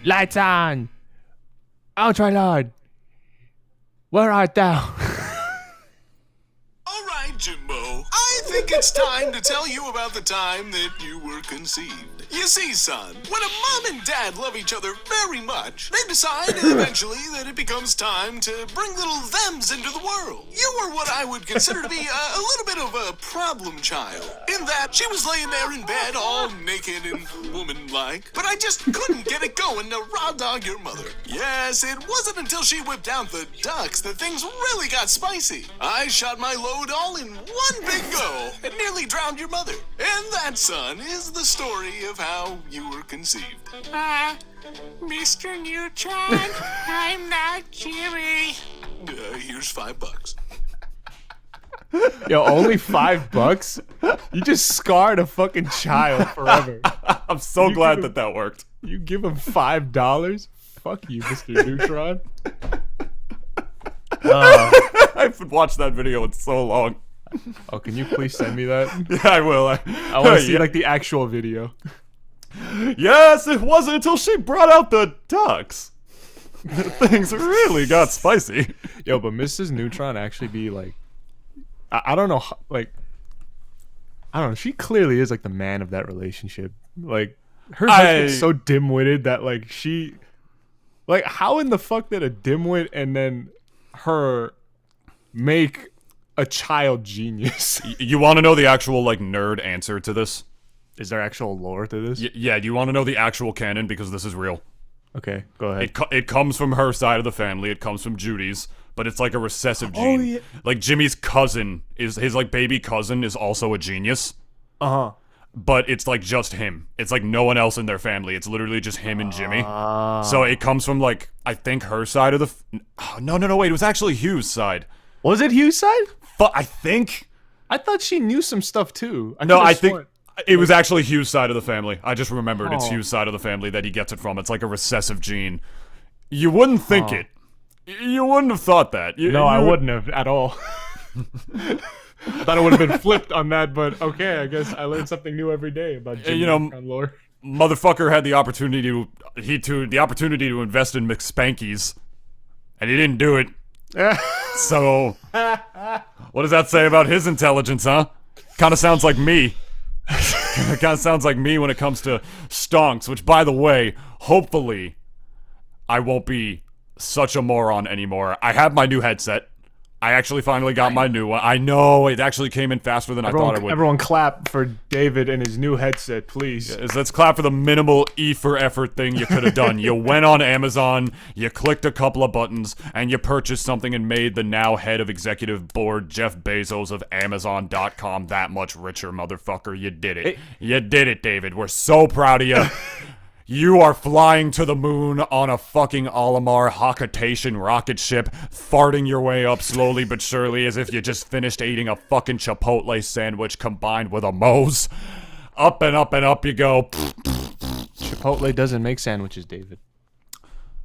Lights on. Ultra Lord. Where art thou? All right, Jimbo. I think it's time to tell you about the time that you were conceived. You see, son, when a mom and dad love each other very much, they decide eventually that it becomes time to bring little thems into the world. You were what I would consider to be a little bit of a problem child, in that she was laying there in bed all naked and woman-like, but I just couldn't get it going to raw dog your mother. Yes, it wasn't until she whipped out the ducks that things really got spicy. I shot my load all in one big go and nearly drowned your mother. And that, son, is the story of how you were conceived. Mr. Neutron, I'm not Jimmy. Here's $5. Yo, only $5? You just scarred a fucking child forever. I'm so glad that worked. You give him $5? Fuck you, Mr. Neutron. I haven't watched that video in so long. Oh, can you please send me that? Yeah, I will. I want to see like the actual video. Yes, it wasn't until she brought out the ducks. Things really got spicy. Yo, but Mrs. Neutron actually be like, I don't know, like, I don't know. She clearly is like the man of that relationship. Like, her husband's so dim-witted that like she, like, how in the fuck did a dimwit and then her make a child genius? You want to know the actual like nerd answer to this? Is there actual lore to this? Yeah, do you want to know the actual canon? Because this is real. Okay, go ahead. It comes from her side of the family. It comes from Judy's, but it's like a recessive gene. Oh, yeah. Like Jimmy's cousin is his like baby cousin is also a genius. Uh-huh. But it's like just him. It's like no one else in their family. It's literally just him and Jimmy. So it comes from like I think her side of the. No, wait. It was actually Hugh's side. Was it Hugh's side? I think. I thought she knew some stuff too. I think it was actually Hugh's side of the family. I just remembered it's Oh. Hugh's side of the family that he gets it from. It's like a recessive gene. You wouldn't think it. You wouldn't have thought that. I wouldn't have at all. Thought it would have been flipped on that, but okay, I guess I learn something new every day about Jimmy lore. Motherfucker had the opportunity to invest in McSpankies, and he didn't do it. So, what does that say about his intelligence, huh? Kind of sounds like me. It kind of sounds like me when it comes to stonks, which, by the way, hopefully, I won't be such a moron anymore. I have my new headset. I actually finally got my new one. I know, it actually came in faster than I thought it would. Everyone clap for David and his new headset, please. Yes, let's clap for the minimal E for effort thing you could have done. You went on Amazon, you clicked a couple of buttons, and you purchased something and made the now head of executive board, Jeff Bezos of Amazon.com, that much richer, motherfucker. You did it. You did it, David. We're so proud of you. You are flying to the moon on a fucking Alamar Hawkitation rocket ship, farting your way up slowly but surely as if you just finished eating a fucking Chipotle sandwich combined with a Moe's. Up and up and up you go. Chipotle doesn't make sandwiches, David.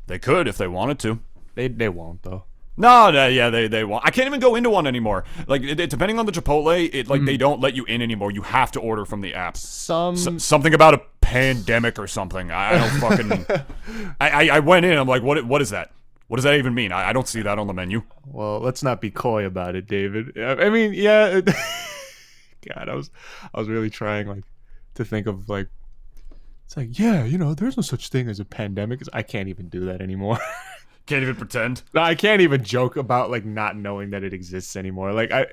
They could if they wanted to. They won't, though. No, yeah, they won't. I can't even go into one anymore. Like, depending on the Chipotle, they don't let you in anymore. You have to order from the app. Something about a pandemic or something. I don't fucking. I went in. I'm like, what is that? What does that even mean? I don't see that on the menu. Well, let's not be coy about it, David. I mean, yeah. God, I was really trying like to think of like. It's like, yeah, there's no such thing as a pandemic. I can't even do that anymore. Can't even pretend. No, I can't even joke about like not knowing that it exists anymore. Like I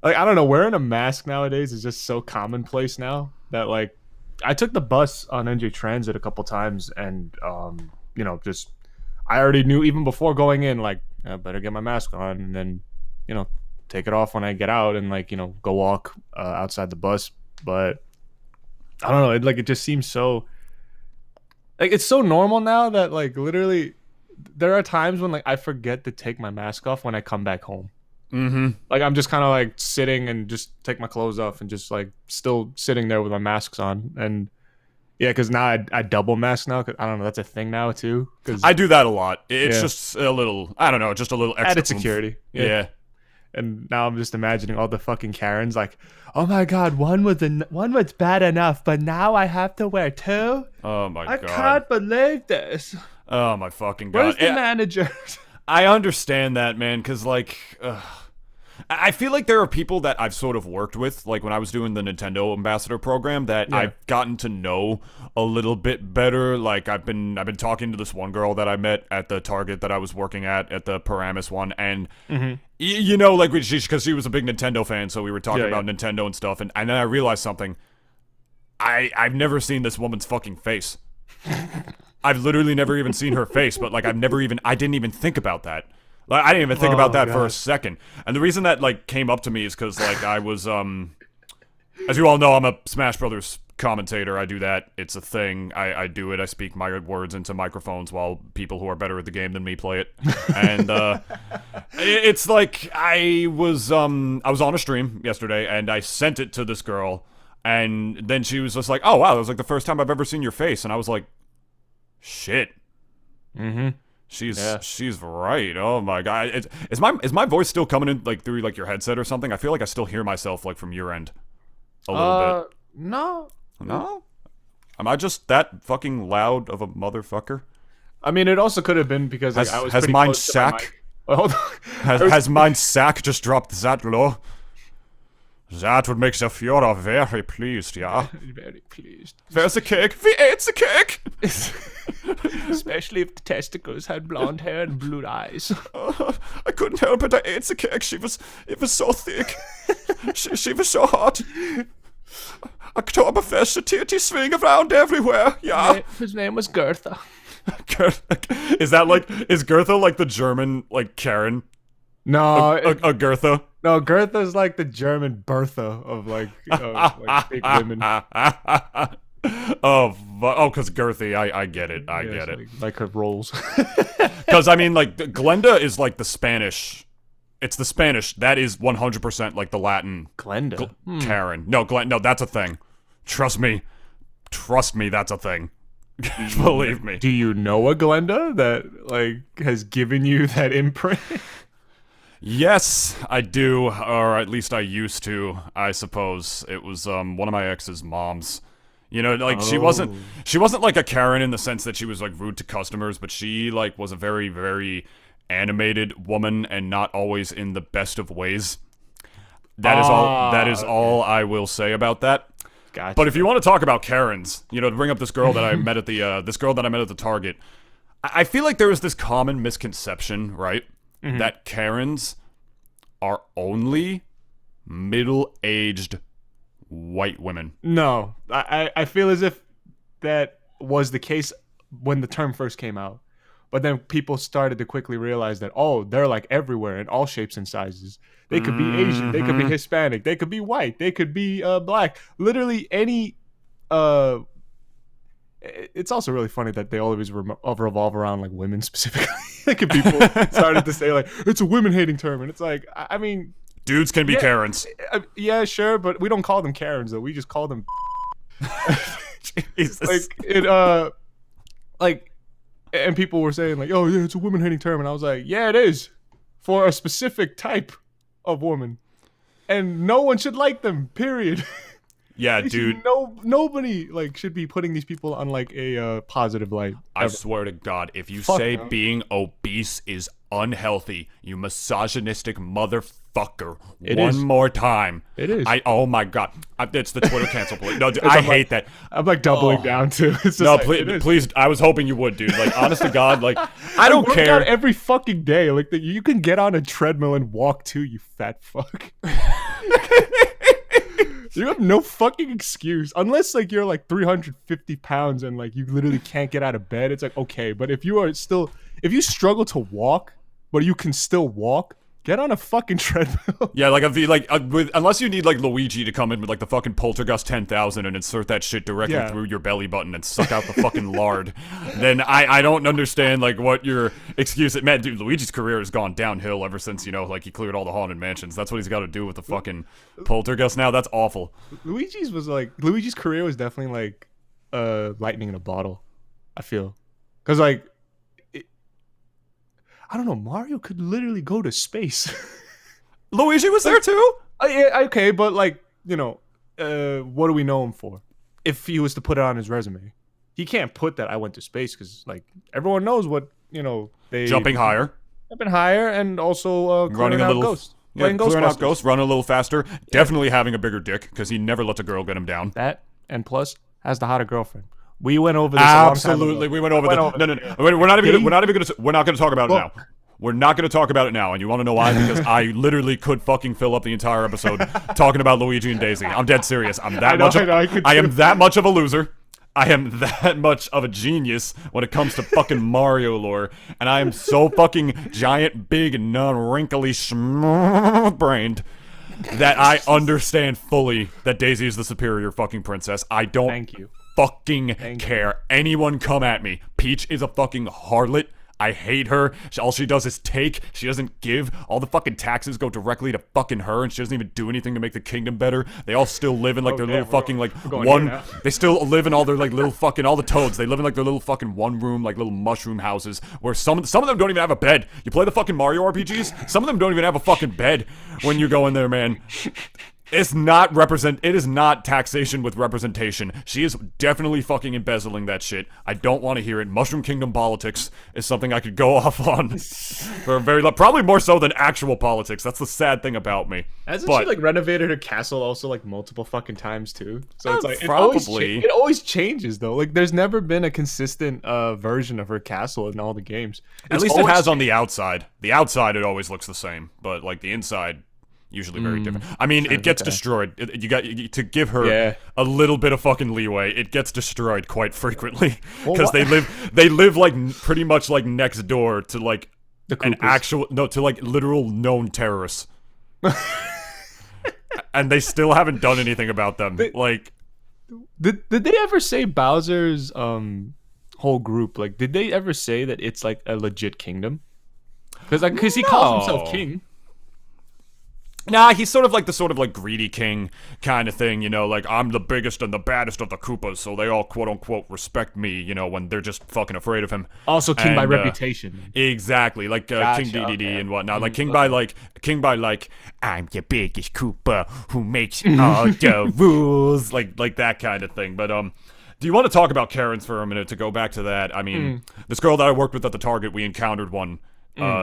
don't know, wearing a mask nowadays is just so commonplace now that like I took the bus on NJ Transit a couple times and just I already knew even before going in like I better get my mask on and then take it off when I get out and like go walk outside the bus. But I don't know, it just seems so like it's so normal now that like literally there are times when like I forget to take my mask off when I come back home. Mm-hmm. Like I'm just kind of like sitting and just take my clothes off and just like still sitting there with my masks on. And yeah, because now I double mask now. Cause I don't know, that's a thing now too. Cause I do that a lot. It's just a little, I don't know, just a little extra added security. Yeah. and now I'm just imagining all the fucking Karens like, oh my god, one was bad enough, but now I have to wear two. Oh my I god. can't believe this. Oh my fucking god. Where's the manager? I understand that, man, because, like, I feel like there are people that I've sort of worked with, like when I was doing the Nintendo Ambassador program, that I've gotten to know a little bit better. Like, I've been talking to this one girl that I met at the Target that I was working at the Paramus one, and you know, like, because she was a big Nintendo fan, so we were talking about Nintendo and stuff, and then I realized something. I've never seen this woman's fucking face. I've literally never even seen her face, but, like, I didn't even think about that. Like, I didn't even think about that for a second. And the reason that, like, came up to me is because, like, I was, as you all know, I'm a Smash Brothers commentator. I do that. It's a thing. I do it. I speak my words into microphones while people who are better at the game than me play it. And, it's like, I was on a stream yesterday, and I sent it to this girl, and then she was just like, oh, wow, that was, like, the first time I've ever seen your face. And I was like, shit. She's right. Oh my god. Is my voice still coming in like through like your headset or something? I feel like I still hear myself like from your end a little bit. No. No? Am I just that fucking loud of a motherfucker? I mean, it also could have been because like, I was has pretty mine close to my mic. sack? Hold on. Has mine sack just dropped that low? That would make the Fiora very pleased, yeah. Very pleased. There's the cake. We ate the cake. Especially if the testicles had blonde hair and blue eyes. I couldn't help it. I ate the cake. It was so thick. she was so hot. Oktoberfest, the titty swing around everywhere. Yeah. His name was Gertha. Is Gertha like the German like Karen? No, a Gertha. No, Gertha's like the German Bertha of like big women. Because girthy, I get it, I get it. Like her roles. Because I mean, like Glenda is like the Spanish. It's the Spanish that is 100% like the Latin. Glenda, Karen. No, no, that's a thing. Trust me, that's a thing. Believe me. Do you know a Glenda that like has given you that imprint? Yes, I do, or at least I used to. I suppose it was one of my ex's moms. You know, like she wasn't like a Karen in the sense that she was like rude to customers, but she like was a very, animated woman and not always in the best of ways. That is all I will say about that. Gotcha. But if you want to talk about Karens, you know, to bring up this girl that I met at the Target, I feel like there is this common misconception, right? That Karens are only middle-aged white women. No, I feel as if that was the case when the term first came out. But then people started to quickly realize that, oh, they're like everywhere in all shapes and sizes. They could be Asian, they could be Hispanic, they could be white, they could be black. Literally any... It's also really funny that they always revolve around like women specifically. Like people started to say like it's a women-hating term, and it's like I mean, dudes can be Karens. Yeah, sure, but we don't call them Karens though. We just call them. Jesus. Like it, like, and people were saying like, oh yeah, it's a women-hating term, and I was like, yeah, it is for a specific type of woman, and no one should like them. Period. Yeah, dude. Nobody like should be putting these people on like a positive light. I swear to God, if you say being obese is unhealthy, you misogynistic motherfucker, more time. It is. Oh my God, it's the Twitter cancel. No, dude, I hate that. I'm like doubling down too. It's just no, like, please. I was hoping you would, dude. Like, honest to God, like I don't care. Out every fucking day, like you can get on a treadmill and walk too. You fat fuck. You have no fucking excuse unless like you're like 350 pounds and like you literally can't get out of bed. It's like okay, but if you struggle to walk, but you can still walk, get on a fucking treadmill. Yeah, like unless you need like Luigi to come in with like the fucking Poltergust 10,000 and insert that shit directly through your belly button and suck out the fucking lard, then I don't understand like what your excuse is. Man, dude, Luigi's career has gone downhill ever since, you know, like he cleared all the haunted mansions. That's what he's got to do with the fucking Poltergust now. That's awful. Luigi's career was definitely like lightning in a bottle, I feel. Because like I don't know, Mario could literally go to space. Luigi was there too. Yeah, okay, but like, what do we know him for? If he was to put it on his resume, he can't put that I went to space because like everyone knows what they Jumping higher, and also running a little ghost. Yeah, Playing clearing out Ghostbusters. ghosts, running a little faster. Definitely having a bigger dick because he never lets a girl get him down. That and plus has the hotter girlfriend. We went over this. A long time Absolutely, ago. we went over this. over No. it, yeah. We're not even going to talk about it Well- now. We're not going to talk about it now, and you want to know why? Because I literally could fucking fill up the entire episode talking about Luigi and Daisy. I'm dead serious. I am that much of a loser. I am that much of a genius when it comes to fucking Mario lore, and I am so fucking giant, big, non-wrinkly, smooth-brained that I understand fully that Daisy is the superior fucking princess. I don't Thank you. fucking care. Anyone come at me. Peach is a fucking harlot. I hate her. All she does is take. She doesn't give. All the fucking taxes go directly to fucking her, and she doesn't even do anything to make the kingdom better. They all still live in like their little fucking like one. They still live in all their like little fucking all the toads. They live in like their little fucking one room like little mushroom houses where some of them don't even have a bed. You play the fucking Mario RPGs. Some of them don't even have a fucking bed when you go in there, man. It is not taxation with representation. She is definitely fucking embezzling that shit. I don't want to hear it. Mushroom Kingdom politics is something I could go off on for a very probably more so than actual politics. That's the sad thing about me. Hasn't she like renovated her castle also like multiple fucking times too? So it's like probably it always changes though. Like there's never been a consistent version of her castle in all the games. At least it has on the outside. The outside it always looks the same, but like the inside usually very different. I mean, it gets destroyed. You got to give her a little bit of fucking leeway. It gets destroyed quite frequently because they live like pretty much like next door to like to like literal known terrorists, and they still haven't done anything about them. Did they ever say Bowser's whole group? Like, did they ever say that it's like a legit kingdom? Because he calls himself king. Nah, he's sort of like greedy king kind of thing, like I'm the biggest and the baddest of the Koopas, so they all quote unquote respect me, when they're just fucking afraid of him. Also king by reputation. Exactly, like Gotcha, King DDD and whatnot. Like king by I'm the biggest Koopa who makes all the rules, like that kind of thing. But do you want to talk about Karens for a minute to go back to that? I mean, this girl that I worked with at the Target, we encountered one.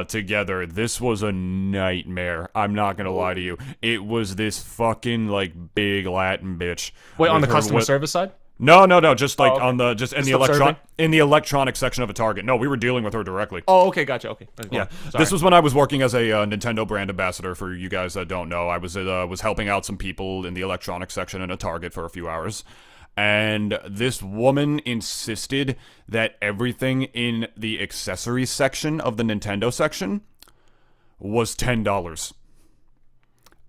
Together. This was a nightmare. I'm not gonna lie to you. It was this fucking like big Latin bitch. Wait, on the customer service side? No. Just like okay. on the in the electronic section of a Target. No, we were dealing with her directly. Oh, okay, gotcha. Okay, yeah. This was when I was working as a Nintendo brand ambassador. For you guys that don't know, I was helping out some people in the electronic section in a Target for a few hours. And this woman insisted that everything in the accessories section of the Nintendo section was $10.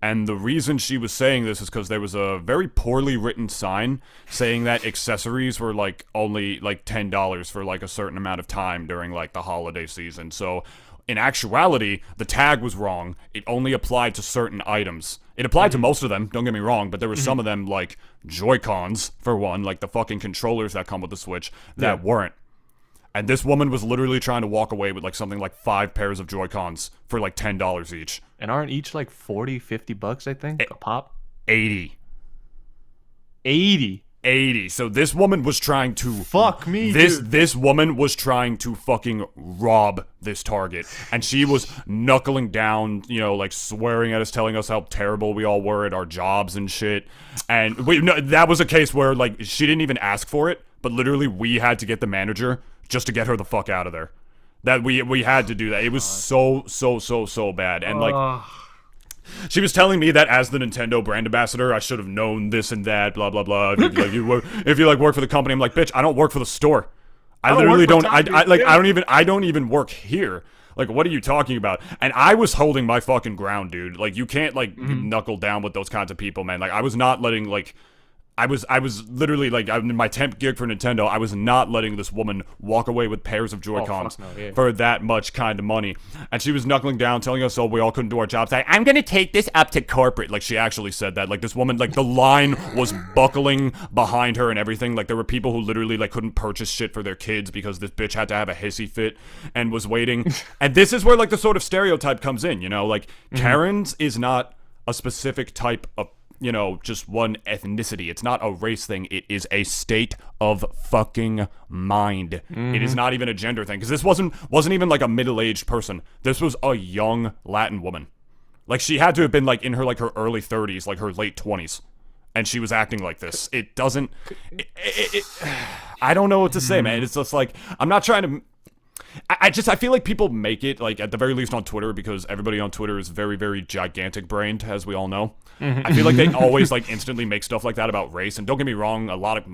And the reason she was saying this is because there was a very poorly written sign saying that accessories were like only like $10 for like a certain amount of time during like the holiday season. So in actuality, the tag was wrong. It only applied to certain items. It applied to most of them, don't get me wrong, but there were some of them, like Joy-Cons, for one, like the fucking controllers that come with the Switch, that weren't. And this woman was literally trying to walk away with like something like 5 pairs of Joy-Cons for like $10 each. And aren't each like 40, 50 bucks, I think, a pop? 80. 80. So this woman was trying to fuck me. This woman was trying to fucking rob this Target, and she was knuckling down, like swearing at us, telling us how terrible we all were at our jobs and shit. And that was a case where like she didn't even ask for it, but literally we had to get the manager just to get her the fuck out of there. That we had to do that. It was so bad, and like. She was telling me that as the Nintendo brand ambassador, I should have known this and that, blah blah blah. If you work for the company, I'm like, bitch, I don't work for the store. I literally don't. I don't even work here. Like, what are you talking about? And I was holding my fucking ground, dude. Like, you can't like knuckle down with those kinds of people, man. Like, I was not letting like I was literally like, I'm in my 10th gig for Nintendo. I was not letting this woman walk away with pairs of Joy-Cons for that much kind of money. And she was knuckling down, telling us, we all couldn't do our jobs. Like, I'm gonna take this up to corporate. Like, she actually said that. Like, this woman, like, the line was buckling behind her and everything. Like, there were people who literally, like, couldn't purchase shit for their kids because this bitch had to have a hissy fit and was waiting. And this is where, like, the sort of stereotype comes in, you know? Like, Karen's is not a specific type of, you know, just one ethnicity. It's not a race thing. It is a state of fucking mind. It is not even a gender thing. Because this wasn't even like a middle-aged person. This was a young Latin woman. Like, she had to have been like in her early 30s, like her late 20s. And she was acting like this. It doesn't... I don't know what to say, man. It's just like, I'm not trying to... I feel like people make it, like, at the very least on Twitter, because everybody on Twitter is very, very gigantic brained, as we all know. I feel like they always, like, instantly make stuff like that about race. And don't get me wrong,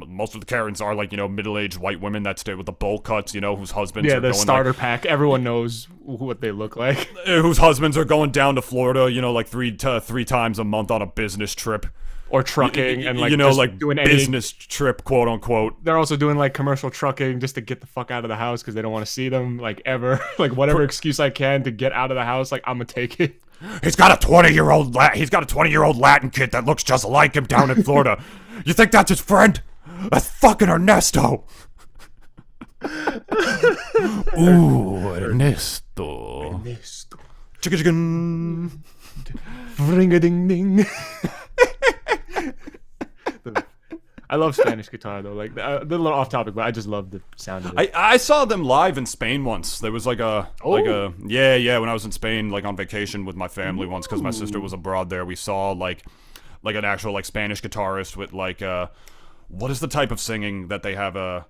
most of the Karens are, like, you know, middle-aged white women that stay with the bowl cuts, you know, whose husbands are the going, starter pack. Everyone knows what they look like. Whose husbands are going down to Florida, you know, like three times a month on a business trip. Or trucking and, like, you know, just like, doing business trip, quote unquote. They're also doing, like, commercial trucking just to get the fuck out of the house because they don't want to see them, like, ever. Like, whatever excuse I can to get out of the house, like, I'm gonna take it. He's got a 20-year-old Latin kid that looks just like him down in Florida. You think that's his friend? That's fucking Ernesto. Ooh, Ernesto. Chicka chicken. Ring-a-ding-ding. I love Spanish guitar though. Like, they're a little off topic, but I just love the sound of it. I saw them live in Spain once. There was when I was in Spain, like on vacation with my family once, because my sister was abroad there. We saw like an actual like Spanish guitarist with like what is the type of singing that they have?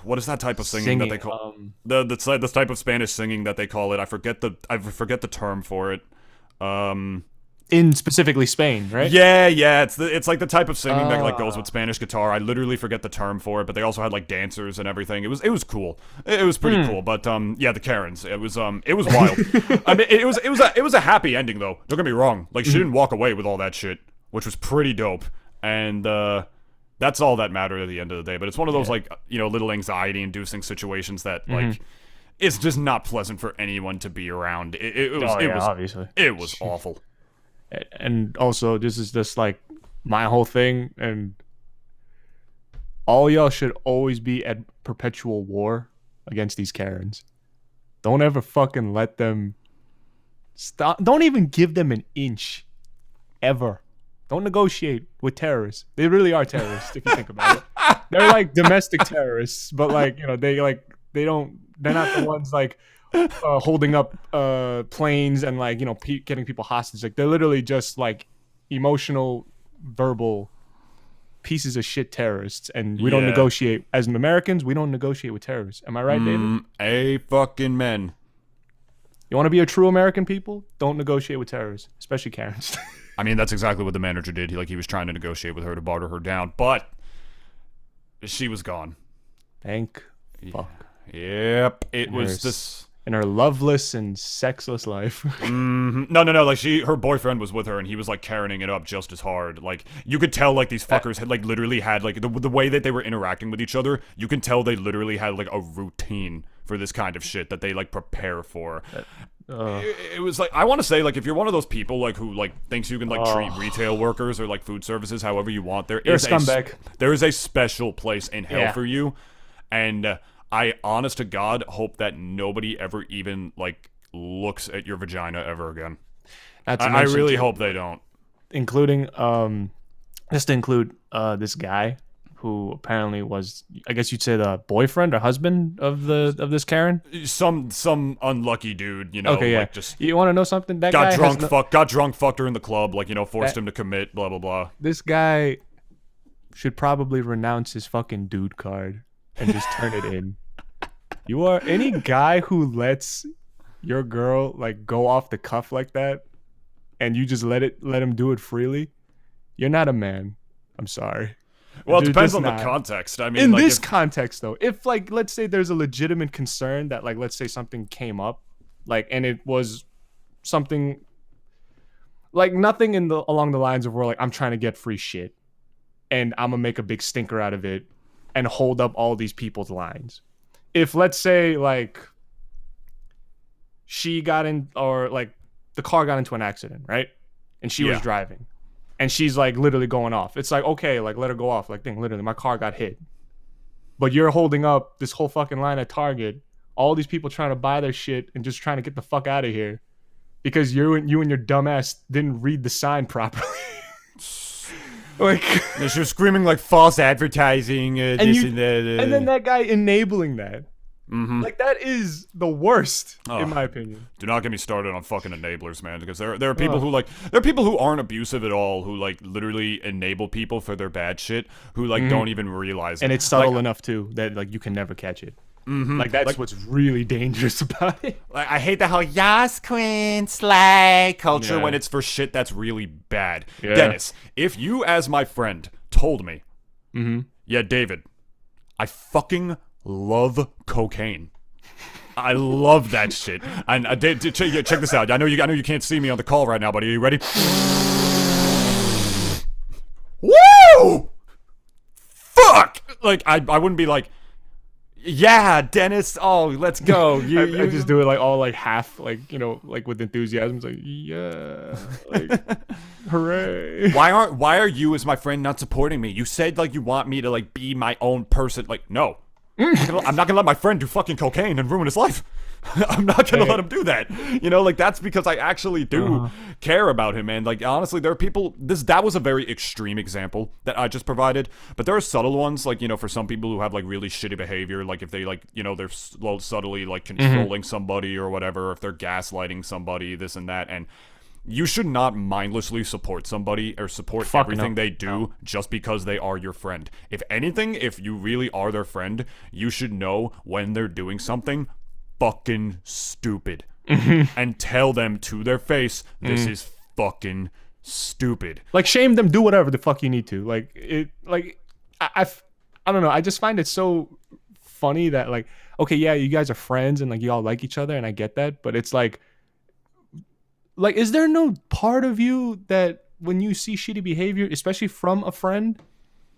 What is that type of singing that they call the type of Spanish singing that they call it? I forget the term for it. In specifically Spain, right? Yeah, it's like the type of singing that like goes with Spanish guitar. I literally forget the term for it, but they also had like dancers and everything. It was cool. It was pretty cool. But the Karens. It was wild. I mean, it was a happy ending though. Don't get me wrong. Like, she didn't walk away with all that shit, which was pretty dope. And that's all that mattered at the end of the day. But it's one of those like, you know, little anxiety-inducing situations that like it's just not pleasant for anyone to be around. It was obviously. It was awful. And also, this is just like my whole thing, and all y'all should always be at perpetual war against these Karens. Don't ever fucking let them stop. Don't even give them an inch, ever. Don't negotiate with terrorists. They really are terrorists if you think about it. They're like domestic terrorists, but like, you know, they're not the ones like holding up planes and like, you know, getting people hostage. Like, they're literally just like emotional, verbal pieces of shit terrorists, and we don't negotiate as Americans. We don't negotiate with terrorists. Am I right, David? A fucking men. You want to be a true American people? Don't negotiate with terrorists, especially Karens. I mean, that's exactly what the manager did. He was trying to negotiate with her to barter her down, but she was gone. Thank fuck. Yep, it was this. In her loveless and sexless life. No. Like, her boyfriend was with her, and he was like Karening it up just as hard. Like, you could tell like these fuckers had like literally had like the way that they were interacting with each other. You can tell they literally had like a routine for this kind of shit that they like prepare for. It was like, I want to say, like, if you're one of those people like who like thinks you can like treat retail workers or like food services however you want, there is a special place in hell for you, and I, honest to God, hope that nobody ever even, like, looks at your vagina ever again. I really hope they don't. Including, just to include this guy who apparently was, I guess you'd say, the boyfriend or husband of this Karen? Some unlucky dude, you know. Okay, yeah. Like, just you want to know something? That got guy got drunk, fucked her in the club, like, you know, forced him to commit, blah, blah, blah. This guy should probably renounce his fucking dude card and just turn it in. You are any guy who lets your girl like go off the cuff like that, and you just let him do it freely. You're not a man. I'm sorry. Well, it depends on the context. I mean, in like, this context though, if like let's say there's a legitimate concern that like let's say something came up, like, and it was something like nothing along the lines of where like I'm trying to get free shit, and I'm gonna make a big stinker out of it and hold up all these people's lines. If let's say like she got in, or like the car got into an accident, right? And she was driving, and she's like literally going off. It's like, okay, like let her go off. Like, dang, literally, my car got hit. But you're holding up this whole fucking line at Target, all these people trying to buy their shit and just trying to get the fuck out of here because you and your dumb ass didn't read the sign properly. Like, she was screaming like false advertising, and then that guy enabling that. Mm-hmm. Like, that is the worst, in my opinion. Do not get me started on fucking enablers, man, because there are people who aren't abusive at all, who like literally enable people for their bad shit, who like don't even realize it. And it's subtle enough too that like you can never catch it. Mm-hmm. Like, that's what's really dangerous about it. Like, I hate the whole "Yas Queen slay" culture when it's for shit that's really bad. Yeah. Dennis, if you as my friend told me, yeah, David, I fucking love cocaine. I love that shit. And check this out. I know you can't see me on the call right now, but are you ready? Woo! Fuck! Like, I wouldn't be like, yeah, Dennis, oh, let's go. I just do it like all like half, like, you know, like with enthusiasm. It's like, yeah, like, hooray. Why are you as my friend not supporting me? You said like you want me to like be my own person. Like, no. I'm not gonna let my friend do fucking cocaine and ruin his life. I'm not gonna let him do that. You know, like, that's because I actually do care about him, man. Like, honestly, there are people. That was a very extreme example that I just provided, but there are subtle ones, like, you know, for some people who have like really shitty behavior, like if they like, you know, they're subtly like controlling somebody or whatever, or if they're gaslighting somebody, this and that, and you should not mindlessly support somebody or support everything they do just because they are your friend. If anything, if you really are their friend, you should know when they're doing something fucking stupid and tell them to their face, this is fucking stupid. Like, shame them, do whatever the fuck you need to. Like, it, like, I don't know. I just find it so funny that, like, okay, yeah, you guys are friends and like you all like each other, and I get that, but it's like, is there no part of you that when you see shitty behavior, especially from a friend,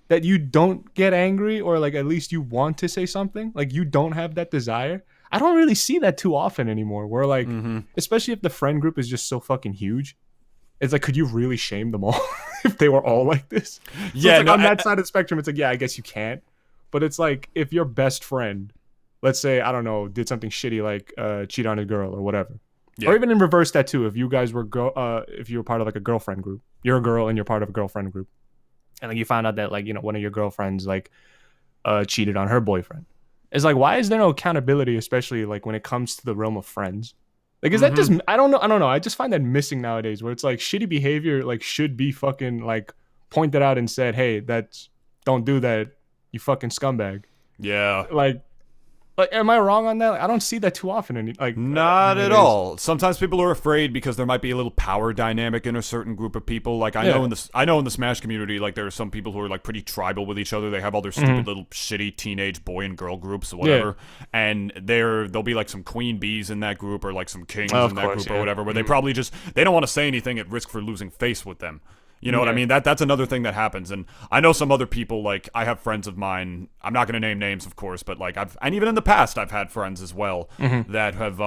that you don't get angry, or like at least you want to say something? Like, you don't have that desire? I don't really see that too often anymore, where like, especially if the friend group is just so fucking huge, it's like, could you really shame them all if they were all like this? So yeah, it's like, on that side of the spectrum, it's like, yeah, I guess you can't. But it's like, if your best friend, let's say, I don't know, did something shitty, like cheat on a girl or whatever. Yeah. Or even in reverse that too, if you guys were if you were part of like a girlfriend group, you're a girl and you're part of a girlfriend group, and like you found out that, like, you know, one of your girlfriends like cheated on her boyfriend. It's like, why is there no accountability, especially like when it comes to the realm of friends? Like, is that just, I don't know. I just find that missing nowadays, where it's like shitty behavior like should be fucking like pointed out and said, hey, don't do that, you fucking scumbag. Yeah. Like, am I wrong on that? Like, I don't see that too often. Not at all. Sometimes people are afraid because there might be a little power dynamic in a certain group of people. Like, I know in the Smash community, like, there are some people who are like pretty tribal with each other. They have all their stupid little shitty teenage boy and girl groups or whatever. Yeah. And there'll be like some queen bees in that group, or like some kings in that group or whatever, where they probably they don't want to say anything at risk for losing face with them. You know what I mean? That's another thing that happens. And I know some other people, like, I have friends of mine, I'm not going to name names, of course, but like, and even in the past, I've had friends as well that have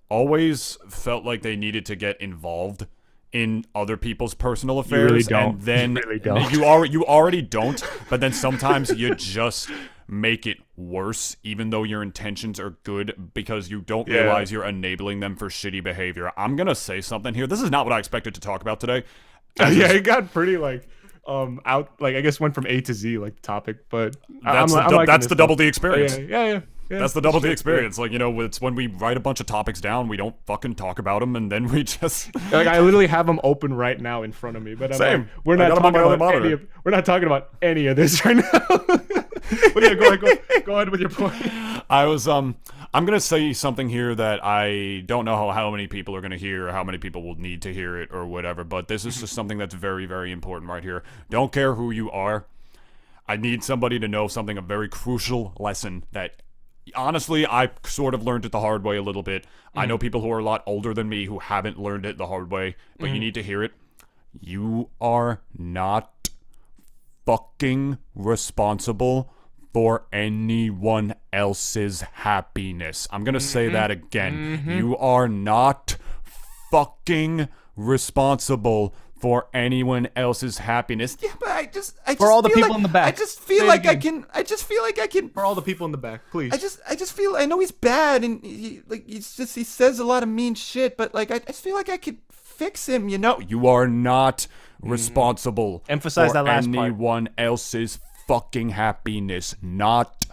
always felt like they needed to get involved in other people's personal affairs. You really don't. And then you really don't. You already don't, but then sometimes you just make it worse, even though your intentions are good, because you don't realize you're enabling them for shitty behavior. I'm going to say something here. This is not what I expected to talk about today. Yeah, it got pretty like out, like, I guess went from A to Z, like, the topic, but that's the Double D experience. Yeah. That's the Double D experience. Like, you know, it's when we write a bunch of topics down, we don't fucking talk about them, and then we just like, I literally have them open right now in front of me, but same. Like, we're not talking about any of this right now. But yeah, go ahead with your point. I'm gonna say something here that I don't know how many people are gonna hear, or how many people will need to hear it, or whatever, but this is just something that's very, very important right here. Don't care who you are. I need somebody to know something, a very crucial lesson that, honestly, I sort of learned it the hard way a little bit. I know people who are a lot older than me who haven't learned it the hard way, but you need to hear it. You are not fucking responsible for anyone else's happiness. I'm gonna say that again. You are not fucking responsible for anyone else's happiness. Yeah, but I just For all the feel people like, in the back. I just feel Say it like I again. can. For all the people in the back, please. I just feel. I know he's bad, and he says a lot of mean shit. But like, I just feel like I could fix him. You know, you are not responsible. Emphasize for that last part. anyone else's fucking happiness. Not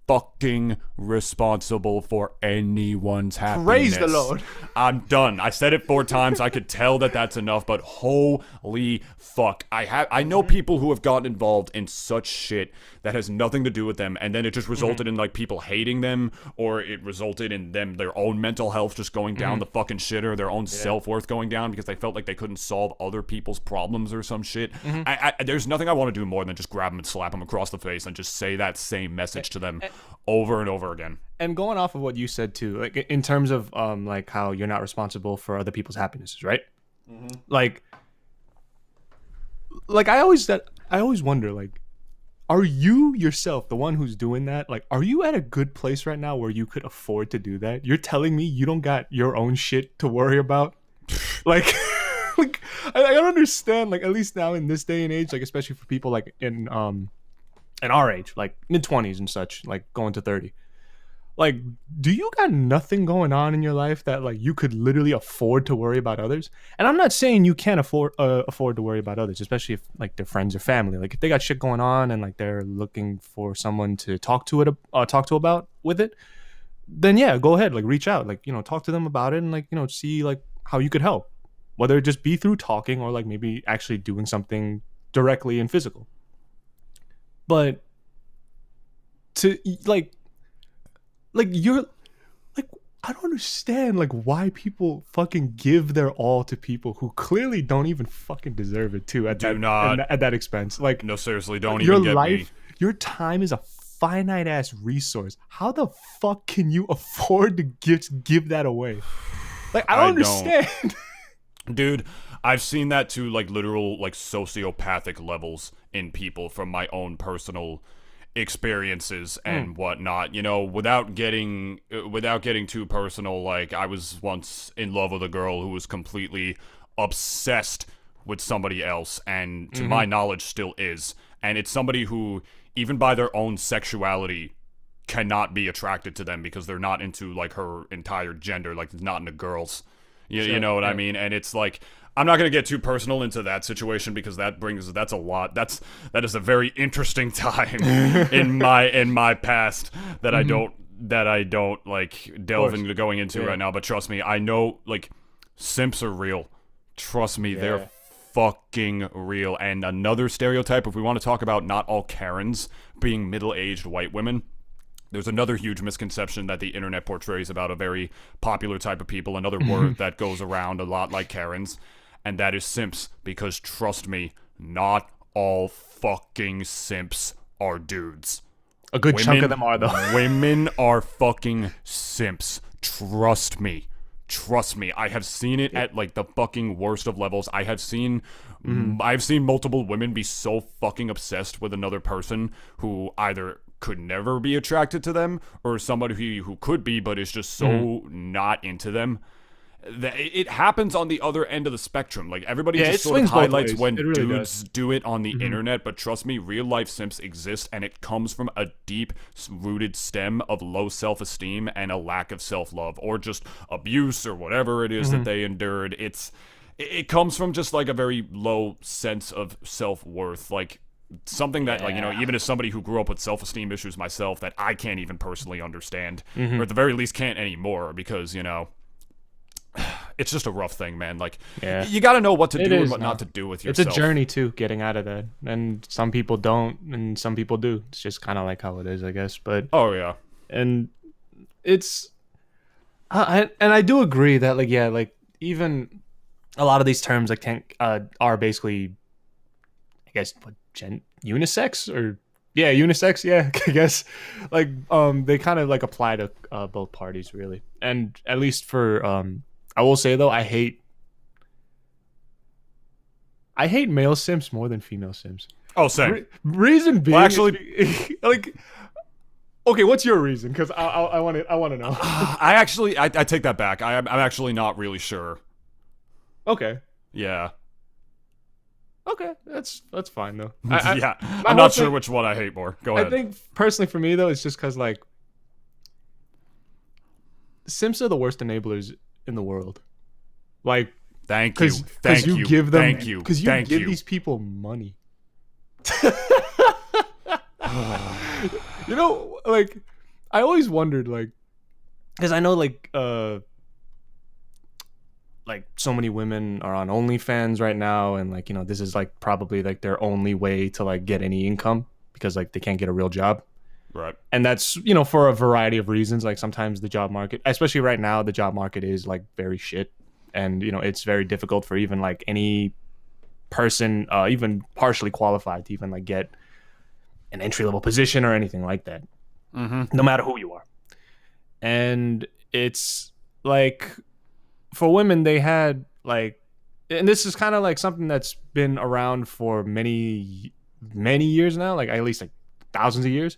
fucking responsible for anyone's happiness. Praise the Lord. I'm done. I said it 4 times. I could tell that that's enough, but holy fuck. I know people who have gotten involved in such shit that has nothing to do with them, and then it just resulted in like people hating them, or it resulted in them their own mental health just going down the fucking shitter, their own self-worth going down because they felt like they couldn't solve other people's problems or some shit. There's nothing I want to do more than just grab them and slap them across the face and just say that same message to them over and over again. And going off of what you said too, like in terms of like how you're not responsible for other people's happinesses, right? Like I always wonder, like, are you yourself the one who's doing that? Like, are you at a good place right now where you could afford to do that? You're telling me you don't got your own shit to worry about? Like, like I don't understand. Like, at least now in this day and age, like especially for people like in our age, like mid-20s and such, like going to 30. Like, do you got nothing going on in your life that like you could literally afford to worry about others? And I'm not saying you can't afford to worry about others, especially if like they're friends or family. Like if they got shit going on and like they're looking for someone to talk to about with it, then yeah, go ahead, like reach out, like, you know, talk to them about it and like, you know, see like how you could help, whether it just be through talking or like maybe actually doing something directly and physical. But to like you're like, I don't understand like why people fucking give their all to people who clearly don't even fucking deserve it too at that expense. Like, No, seriously, don't your even get life, me. your time is a finite ass resource. How the fuck can you afford to give that away? Like, I don't understand. Dude, I've seen that to like literal like sociopathic levels in people from my own personal experiences and whatnot. You know, without getting too personal, like I was once in love with a girl who was completely obsessed with somebody else, and to my knowledge still is. And it's somebody who, even by their own sexuality, cannot be attracted to them because they're not into like her entire gender, like not into girls. You know what I mean? And it's like, I'm not gonna get too personal into that situation because that's a lot. That is a very interesting time in my past that I don't like delve into going into right now. But trust me, I know like simps are real. Trust me, they're fucking real. And another stereotype, if we want to talk about not all Karens being middle-aged white women, there's another huge misconception that the internet portrays about a very popular type of people, another word that goes around a lot like Karens, and that is simps. Because trust me, not all fucking simps are dudes. A good chunk of them are, though. Women are fucking simps. Trust me. Trust me. I have seen it at like the fucking worst of levels. I've seen multiple women be so fucking obsessed with another person who either could never be attracted to them, or somebody who could be but is just so not into them. That it happens on the other end of the spectrum. Like everybody just sort of highlights when really dudes do it on the internet, but trust me, real life simps exist, and it comes from a deep rooted stem of low self-esteem and a lack of self-love, or just abuse or whatever it is that they endured. It comes from just like a very low sense of self-worth, like something that like, you know, even as somebody who grew up with self-esteem issues myself, that I can't even personally understand, or at the very least can't anymore, because, you know, it's just a rough thing, man. Like, you got to know what to do and what not to do with yourself. It's a journey too, getting out of that, and some people don't, and some people do. It's just kind of like how it is, I guess. But and it's, and I do agree that like like even a lot of these terms like are basically, I guess, what, unisex or unisex, I guess, like they kind of like apply to both parties really. And at least for I will say though, I hate male simps more than female simps. Oh, same. Reason being, Well, actually, like, okay, what's your reason? Because I want to know. I take that back. I'm actually not really sure. Okay. Yeah. Okay, that's fine though. Yeah. my I'm whole not sure thing- which one I hate more. Go I ahead. think personally for me though, it's just because like simps are the worst enablers in the world. Like, Thank you. because Thank you you. give them, Thank you. because you Thank give you. these people money. You know, like I always wondered, like, because I know like so many women are on OnlyFans right now, and like, you know, this is like probably like their only way to like get any income because like they can't get a real job. Right. And that's, you know, for a variety of reasons. Like sometimes the job market, especially right now, the job market is like very shit, and you know it's very difficult for even like any person, even partially qualified, to even like get an entry level position or anything like that, no matter who you are. And it's like for women, they had like, and this is kind of like something that's been around for many years now, like at least like thousands of years.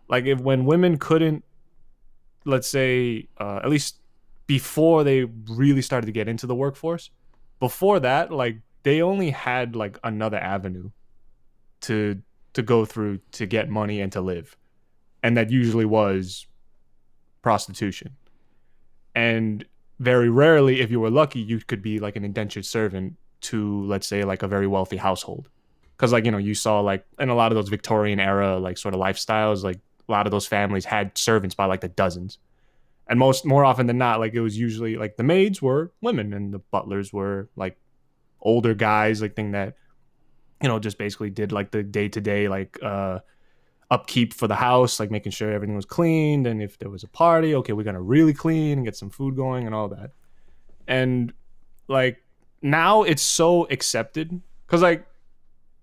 Like if when women couldn't, let's say, at least before they really started to get into the workforce, before that, like they only had like another avenue to go through to get money and to live, and that usually was prostitution. And very rarely, if you were lucky, you could be like an indentured servant to, let's say, like a very wealthy household. Because like, you know, you saw like in a lot of those Victorian era like sort of lifestyles, like a lot of those families had servants by like the dozens. And more often than not, like it was usually like the maids were women and the butlers were like older guys, like thing that, you know, just basically did like the day-to-day like upkeep for the house, like making sure everything was cleaned, and if there was a party, okay, we're gonna really clean and get some food going and all that. And like now it's so accepted because like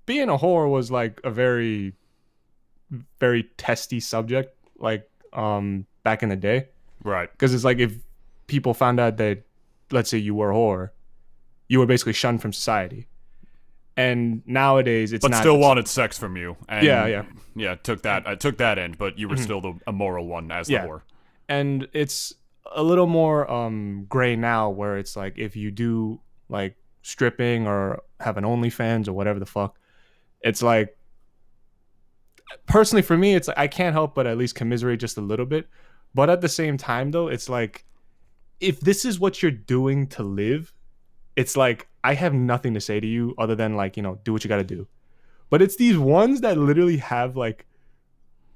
being a whore was like a very testy subject, like back in the day. Right. Because it's like if people found out that, let's say, you were a whore, you were basically shunned from society. And nowadays it's But not. still wanted sex from you. And Yeah. took that. I took that end, but you were still the immoral one as the whore. And it's a little more gray now, where it's like if you do like stripping or have an OnlyFans or whatever the fuck, it's like, personally for me, it's like I can't help but at least commiserate just a little bit. But at the same time though, it's like if this is what you're doing to live, it's like I have nothing to say to you other than like, you know, do what you got to do. But it's these ones that literally have like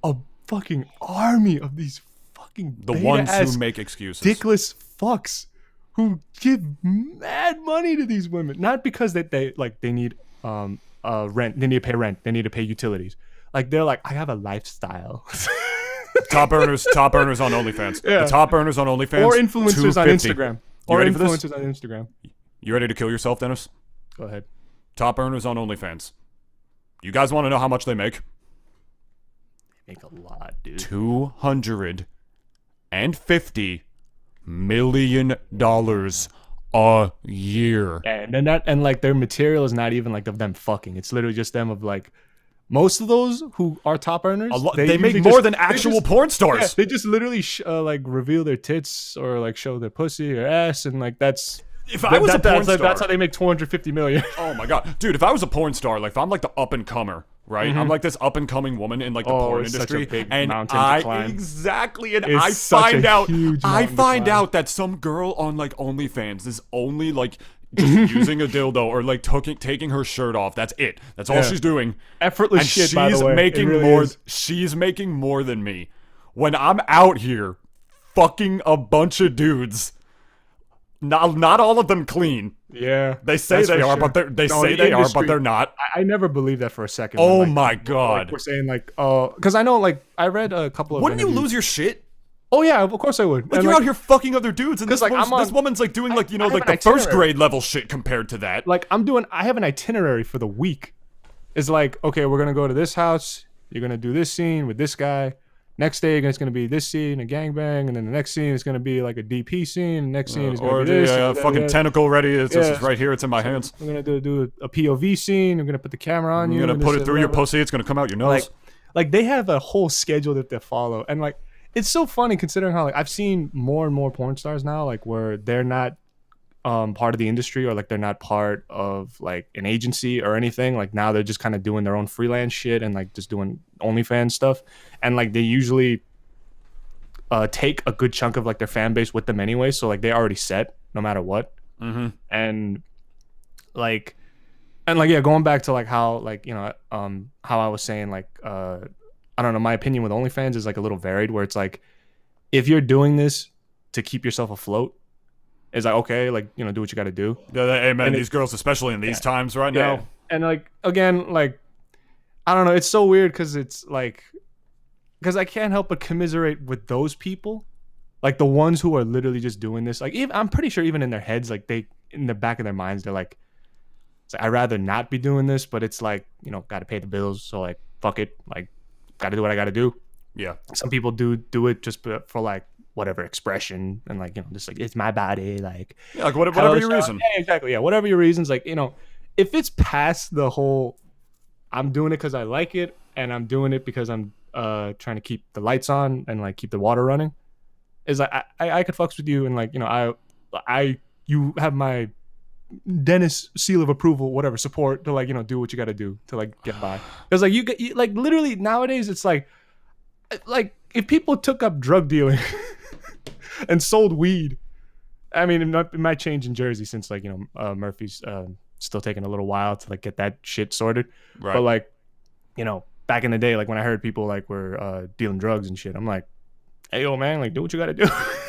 a fucking army of these fucking The ones who make excuses. dickless fucks who give mad money to these women, not because that they need rent, they need to pay rent, they need to pay utilities. Like they're like, I have a lifestyle. Top earners on OnlyFans. Yeah. The top earners on OnlyFans. Or influencers on 250. Instagram. You Or ready for this? influencers on Instagram. You ready to kill yourself, Dennis? Go ahead. Top earners on OnlyFans. You guys want to know how much they make? They make a lot, dude. $250 million a year. And like their material is not even like of them fucking. It's literally just them of like, most of those who are top earners, They make usually more than actual porn stars. Yeah, they just literally like reveal their tits or like show their pussy or ass, and like that's. If I was a porn star, that's how they make 250 million. oh my god, dude! If I was a porn star, like if I'm like the up and comer, right? I'm like this up and coming woman in like the porn it's such a industry, big and mountain to I climb. exactly, and It's I such find a out, huge I mountain to find climb. out that some girl on like OnlyFans is only like just using a dildo or like taking her shirt off. That's it. That's all Yeah. she's doing. Effortless And shit, she's by the way. It making really more. is. She's making more than me. When I'm out here, fucking a bunch of dudes. Not all of them clean. Yeah, They say that's they for are, sure. but they No, say the they are, industry- but they're not. I never believed that for a second. Oh when, my like, god! we're saying like, because I know like I read a couple of. Wouldn't you interviews. lose your shit? Oh yeah, of course I would. Like And, you're like, out here fucking other dudes, and 'Cause, like, I'm this on- woman's like doing like, you know, I have like an the first itinerary. grade level shit compared to that. Like I have an itinerary for the week. It's like, okay, we're gonna go to this house. You're gonna do this scene with this guy. next day it's gonna be this scene, a gangbang, and then the next scene is gonna be like a DP scene. The next scene is gonna Or be this. the fucking tentacle ready. It's Yeah. just right here. It's in my hands. We're gonna do a POV scene. We're gonna put the camera on you. You're gonna and put this it through and your whatever. pussy. It's gonna come out your nose. Like they have a whole schedule that they follow, and like it's so funny considering how like I've seen more and more porn stars now, like where they're not part of the industry, or like they're not part of like an agency or anything. Like now they're just kind of doing their own freelance shit and like just doing OnlyFans stuff, and like they usually take a good chunk of like their fan base with them anyway, so like they're already set no matter what. And like yeah, going back to like how like how I was saying like I don't know, my opinion with OnlyFans is like a little varied, where it's like if you're doing this to keep yourself afloat, it's like okay, like do what you got to do. Hey man, And these girls, especially in these times right Yeah. now. And like again, like I don't know, it's so weird because it's like because I can't help but commiserate with those people, like the ones who are literally just doing this. Like even, I'm pretty sure even in their heads, like they in the back of their minds, they're like, I'd rather not be doing this, but it's like got to pay the bills, so like fuck it, like got to do what I got to do. Yeah. Some people do it just for like whatever expression and like just like it's my body, like Yeah, like whatever your so- reason. Yeah, exactly. Yeah, whatever your reasons. Like if it's past the whole, I'm doing it because I like it and I'm doing it because I'm trying to keep the lights on and like keep the water running, is like I could fucks with you and like you have my Dennis seal of approval, whatever, support to like do what you got to do to like get by. Because like you like literally nowadays it's like if people took up drug dealing and sold weed, I mean it might change in Jersey since like Murphy's still taking a little while to like get that shit sorted. Right. But like back in the day, like when I heard people like were dealing drugs and shit, I'm like, hey yo man, like do what you got to do.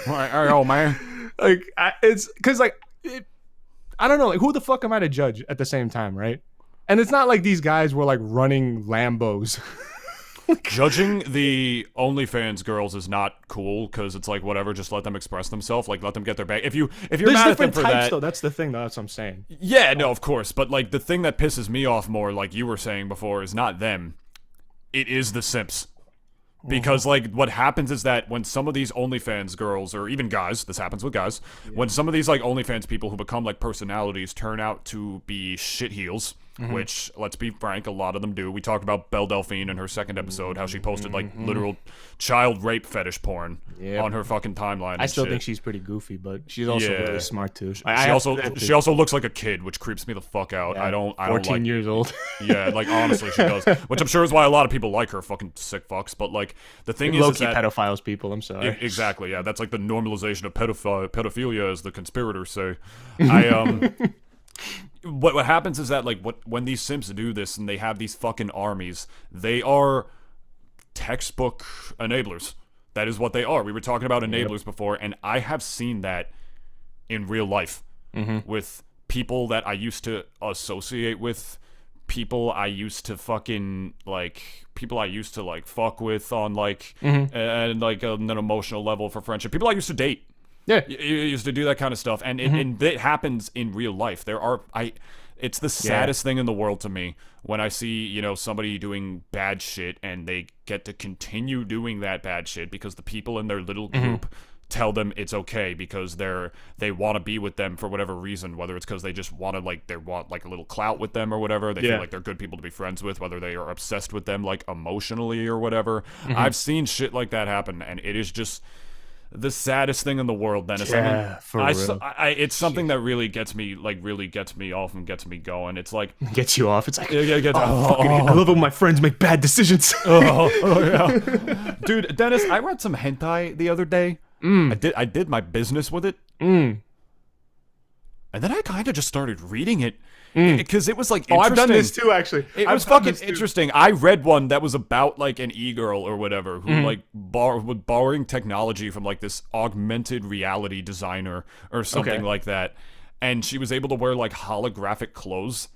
All right, oh man. Like it's because like I don't know, like who the fuck am I to judge at the same time, right? And it's not like these guys were like running Lambos. Judging the OnlyFans girls is not cool because it's like whatever, just let them express themselves, like let them get their bag. If you're There's mad at them different for types that, though. That's the thing though. That's what I'm saying. yeah, no, of course. But like the thing that pisses me off more, like you were saying before, is not them. It is the simps. Because like what happens is that when some of these OnlyFans girls or even guys, this happens with guys, when some of these like OnlyFans people who become like personalities turn out to be shitheels, which let's be frank, a lot of them do. We talked about Belle Delphine in her second episode, how she posted like literal child rape fetish porn on her fucking timeline. I and still shit. think she's pretty goofy, but she's also Yeah. really smart too. She also looks like a kid, which creeps me the fuck out. I don't 14 like years old. Yeah, like honestly, she does. Which I'm sure is why a lot of people like her, fucking sick fucks. But like the thing is Low-key that pedophiles people. I'm sorry. exactly, yeah, that's like the normalization of pedophilia, as the conspirators say. I what happens is that like when these simps do this and they have these fucking armies, they are textbook enablers. That is what they are. We were talking about enablers before, and I have seen that in real life with people that I used to associate with, people I used to fucking like, people I used to like fuck with on like and like an emotional level for friendship, people I used to date. Yeah. You used to do that kind of stuff, and it happens in real life. It's the saddest thing in the world to me when I see somebody doing bad shit and they get to continue doing that bad shit because the people in their little group tell them it's okay because they want to be with them for whatever reason, whether it's because they just want like a little clout with them or whatever. They feel like they're good people to be friends with, whether they are obsessed with them like emotionally or whatever. I've seen shit like that happen, and it is just the saddest thing in the world, Dennis. Yeah, for real. It's something that really gets me off and gets me going. It's like Gets you off. It's like, fucking, I love when my friends make bad decisions. yeah. Dude, Dennis, I read some hentai the other day. I did my business with it. And then I kind of just started reading it because it was like interesting. I've done this too, actually. It I've was done fucking this too. interesting. I read one that was about like an e-girl or whatever who like borrowing technology from like this augmented reality designer or something like that, and she was able to wear like holographic clothes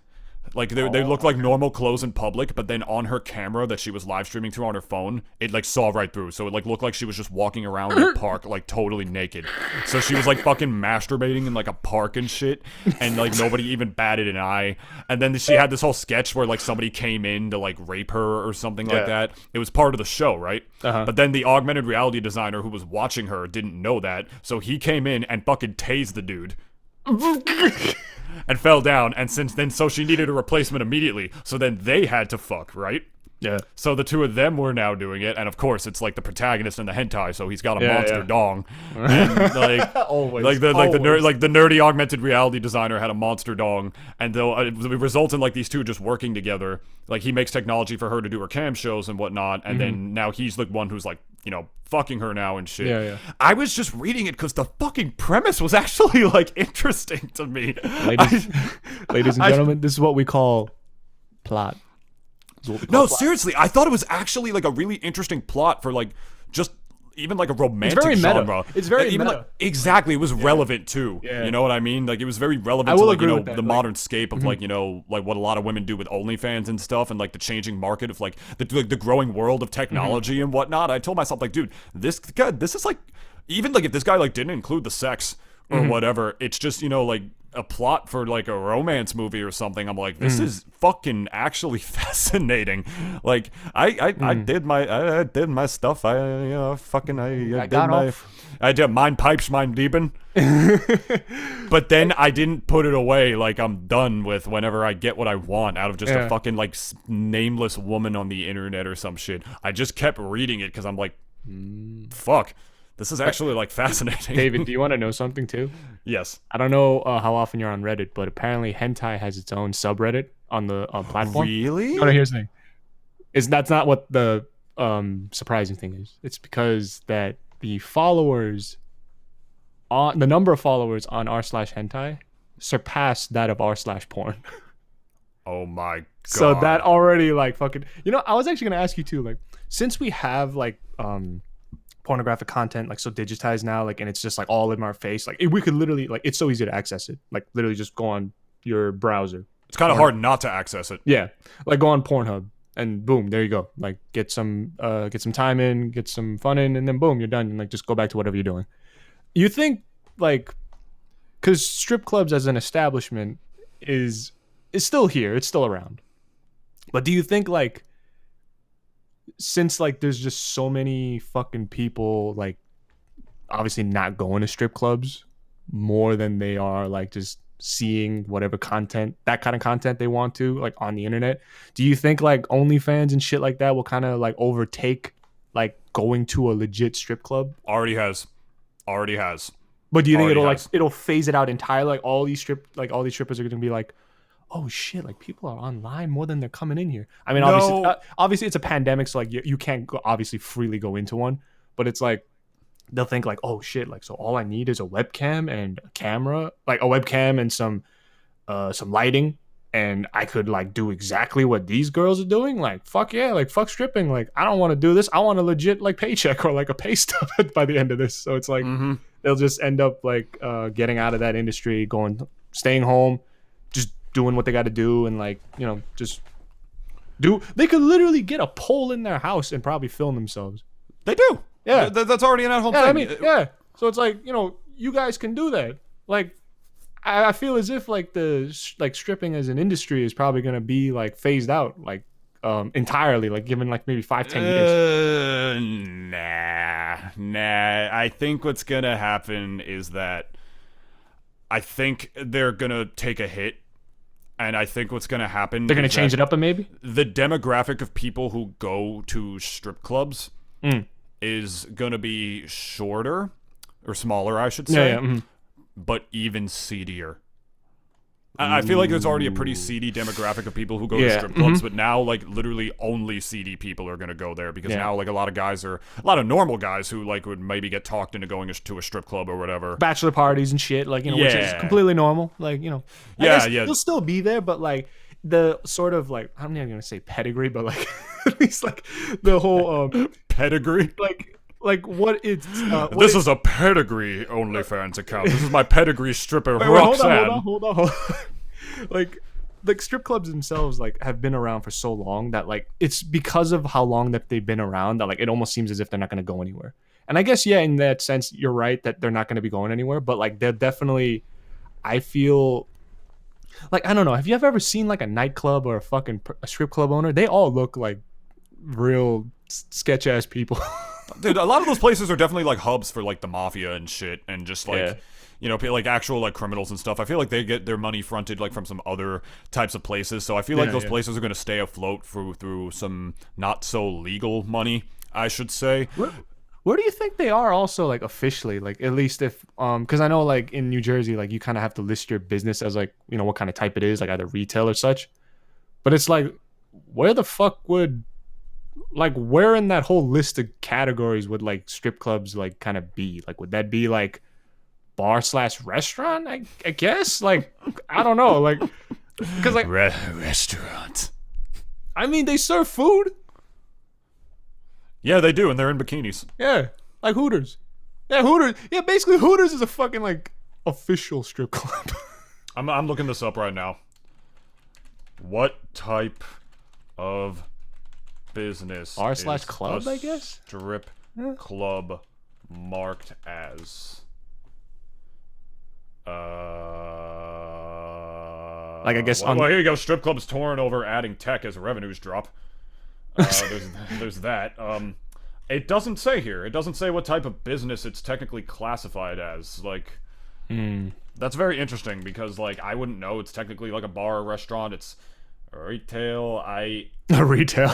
Like they looked like normal clothes in public, but then on her camera that she was live streaming through on her phone, it like saw right through. So it like looked like she was just walking around the park like totally naked. So she was like fucking masturbating in like a park and shit, and like nobody even batted an eye. And then she had this whole sketch where like somebody came in to like rape her or something like that. It was part of the show, right? But then the augmented reality designer who was watching her didn't know that, so he came in and fucking tased the dude. And fell down, and so she needed a replacement immediately. So then they had to fuck, right? Yeah. So the two of them were now doing it, and of course it's like the protagonist in the hentai, so he's got a monster dong, and like Always. like the nerdy augmented reality designer had a monster dong, and though it results in like these two just working together. Like he makes technology for her to do her cam shows and whatnot, and then now he's the one who's like, you know, fucking her now and shit. Yeah. I was just reading it because the fucking premise was actually like interesting to me. Ladies and gentlemen, this is what we call plot. No, seriously, I thought it was actually like a really interesting plot for like just even like a romantic very meta. genre. It's very even meta. like exactly. It was relevant too. Yeah. You know what I mean? Like it was very relevant I to will like, you agree know, with that, the like- modern scape of like, you know, like what a lot of women do with OnlyFans and stuff, and like the changing market of like the growing world of technology and whatnot. I told myself like, dude, this is like, even like if this guy like didn't include the sex or whatever, it's just, you know, like a plot for like a romance movie or something. I'm like, this is fucking actually fascinating. Like I did my stuff. I got my off. I did mine pipes, mine dieben. But then I didn't put it away. Like I'm done with whenever I get what I want out of just a fucking like nameless woman on the internet or some shit. I just kept reading it because I'm like, fuck. This is actually like fascinating. David, do you want to know something too? Yes. I don't know how often you're on Reddit, but apparently hentai has its own subreddit on the platform. Really? No, here's the thing. That's not what the surprising thing is. It's because that the number of followers on r/hentai surpassed that of r/porn. Oh my god. So that already like fucking, you know, I was actually gonna ask you too, like, since we have like pornographic content like so digitized now, like, and it's just like all in our face, like we could literally, like, it's so easy to access it, like literally just go on your browser. It's kind of hard not to access it. Yeah, like go on Pornhub and boom, there you go. Like get some time in, get some fun in, and then boom, you're done, and like just go back to whatever you're doing. You think like, because strip clubs as an establishment is still here, it's still around, but do you think like, since like there's just so many fucking people like obviously not going to strip clubs more than they are like just seeing whatever content, that kind of content they want to like on the internet, do you think like OnlyFans and shit like that will kind of like overtake like going to a legit strip club? Already has. But do you think Already it'll phase it out entirely? Like all these strippers are gonna be like, oh shit, like people are online more than they're coming in here. I mean, No. obviously it's a pandemic, so like you can't obviously freely go into one, but it's like they'll think like, oh shit, like so all I need is a webcam and a camera, like a webcam and some lighting, and I could like do exactly what these girls are doing. Like fuck yeah, like fuck stripping. Like I don't want to do this. I want a legit like paycheck or like a pay stub by the end of this. So it's like they'll just end up like getting out of that industry, staying home, just doing what they got to do, and like, you know, they could literally get a pole in their house and probably film themselves. They do. Yeah. That's already an at-home Yeah, thing. I mean, yeah. So it's like, you know, you guys can do that. Like, I feel as if like stripping as an industry is probably gonna be like phased out like entirely, like given like maybe 5-10 years. Nah. I think what's gonna happen is that I think they're gonna take a hit. And I think what's going to happen... They're going to change it up, and maybe? The demographic of people who go to strip clubs is going to be shorter, or smaller, I should say, but even seedier. I feel like there's already a pretty seedy demographic of people who go to strip clubs, but now, like, literally only seedy people are going to go there, because now, like, a lot of normal guys who, like, would maybe get talked into going to a strip club or whatever. Bachelor parties and shit, like, you know, which is completely normal. Like, you know, I guess you'll still be there, but, like, the sort of, like, I'm not even going to say pedigree, but, like, at least, like, the whole, pedigree? Like what it's... this is a pedigree OnlyFans account. This is my pedigree stripper, Roxanne. Hold on. Like, like strip clubs themselves like have been around for so long that like it's because of how long that they've been around that like it almost seems as if they're not going to go anywhere. And I guess yeah, in that sense, you're right that they're not going to be going anywhere. But like they're definitely, I feel like I don't know. Have you ever seen like a nightclub or a strip club owner? They all look like real sketch ass people. Dude, a lot of those places are definitely like hubs for like the mafia and shit, and just like Yeah. you know, like actual like criminals and stuff. I feel like they get their money fronted like from some other types of places. So I feel like those places are going to stay afloat through some not so legal money, I should say. Where do you think they are also like officially? Like at least if because I know like in New Jersey like you kind of have to list your business as like you know what kind of type it is, like either retail or such. But it's like where the fuck would like where in that whole list of categories would like strip clubs like kind of be? Like would that be like bar/restaurant? I guess like I don't know like because like Restaurant. I mean they serve food. Yeah, they do, and they're in bikinis. Yeah, like Hooters. Yeah, Hooters. Yeah, basically Hooters is a fucking like official strip club. I'm looking this up right now. What type of business R/club, is a I guess? strip club marked as? Like I guess well, here you go. Strip clubs torn over adding tech as revenues drop. There's that. It doesn't say here. It doesn't say what type of business it's technically classified as. Like, that's very interesting because like I wouldn't know. It's technically like a bar or restaurant. It's retail. Retail.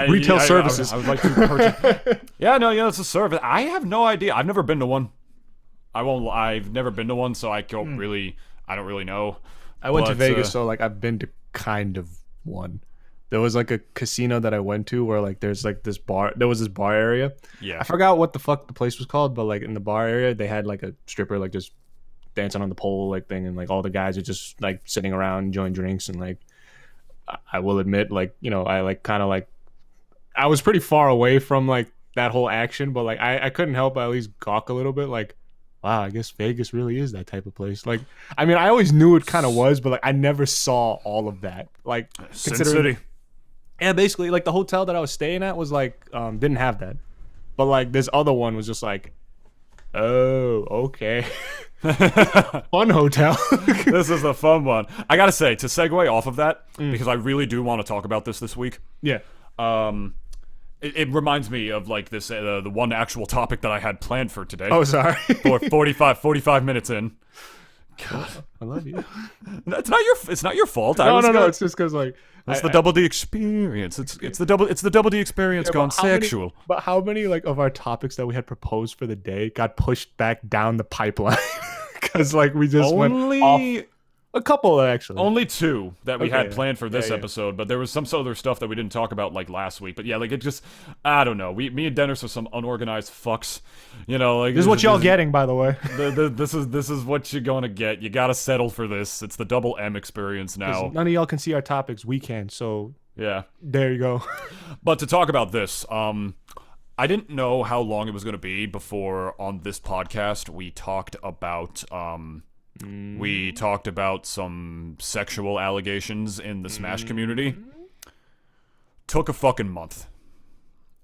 Retail services. I would like to purchase. Yeah, it's a service. I have no idea. I've never been to one. I've never been to one, so I don't really know. I went to Vegas, so like I've been to kind of one. There was like a casino that I went to where like there's like this bar. There was this bar area. Yeah. I forgot what the fuck the place was called, but like in the bar area, they had like a stripper like just dancing on the pole like thing, and like all the guys are just like sitting around enjoying drinks, and like I will admit like I like kind of like I was pretty far away from like that whole action, but like I couldn't help but at least gawk a little bit like. Wow, I guess Vegas really is that type of place. Like, I mean, I always knew it kind of was, but like, I never saw all of that. Like, Sin City. Yeah, basically, like the hotel that I was staying at was like didn't have that, but like this other one was just like, oh, okay, fun hotel. This is a fun one. I gotta say, to segue off of that, because I really do want to talk about this week. Yeah. It reminds me of like this the one actual topic that I had planned for today. Oh, sorry. For 45 minutes in. God, I love you. It's not your fault. No. It's just because like it's the Double D experience. It's the Double D experience gone sexual. But how many like of our topics that we had proposed for the day got pushed back down the pipeline? Because like we just went off. A couple actually. Only two that we had planned for this yeah. episode, but there was some other stuff that we didn't talk about like last week. But yeah, like it just, I don't know. Me and Dennis are some unorganized fucks. Like this is what y'all getting, by the way. This is what you're gonna get. You gotta settle for this. It's the double M experience now. None of y'all can see our topics. We can. So yeah, there you go. But to talk about this, I didn't know how long it was gonna be before on this podcast we talked about We talked about some sexual allegations in the Smash community. Took a fucking month.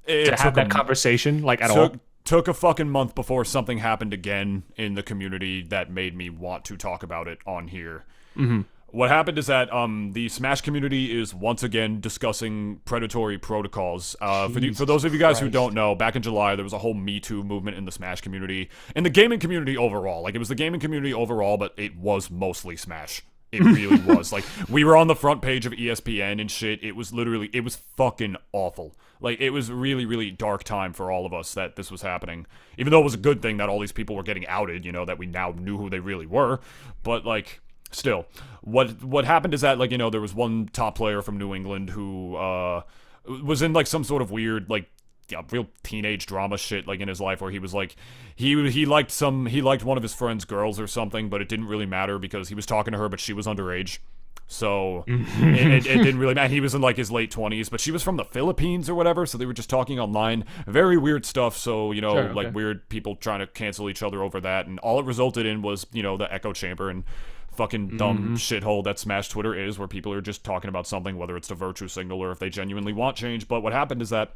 To have that conversation, like at all? Took a fucking month before something happened again in the community that made me want to talk about it on here. Mm-hmm. What happened is that the Smash community is once again discussing predatory protocols. For those of you guys who don't know, back in July, there was a whole Me Too movement in the Smash community. In the gaming community overall. Like, it was the gaming community overall, but it was mostly Smash. It really was. Like, we were on the front page of ESPN and shit. It was fucking awful. Like, it was really, really dark time for all of us that this was happening. Even though it was a good thing that all these people were getting outed, that we now knew who they really were. But, like... Still, what happened is that, like, there was one top player from New England who was in, like, some sort of weird, like, real teenage drama shit, like, in his life where he was, like, he liked one of his friend's girls or something, but it didn't really matter because he was talking to her, but she was underage. So, it didn't really matter. He was in, like, his late 20s, but she was from the Philippines or whatever, so they were just talking online. Very weird stuff, so, like, weird people trying to cancel each other over that, and all it resulted in was, the echo chamber, and fucking dumb shithole that Smash Twitter is, where people are just talking about something, whether it's the virtue signal or if they genuinely want change. But what happened is that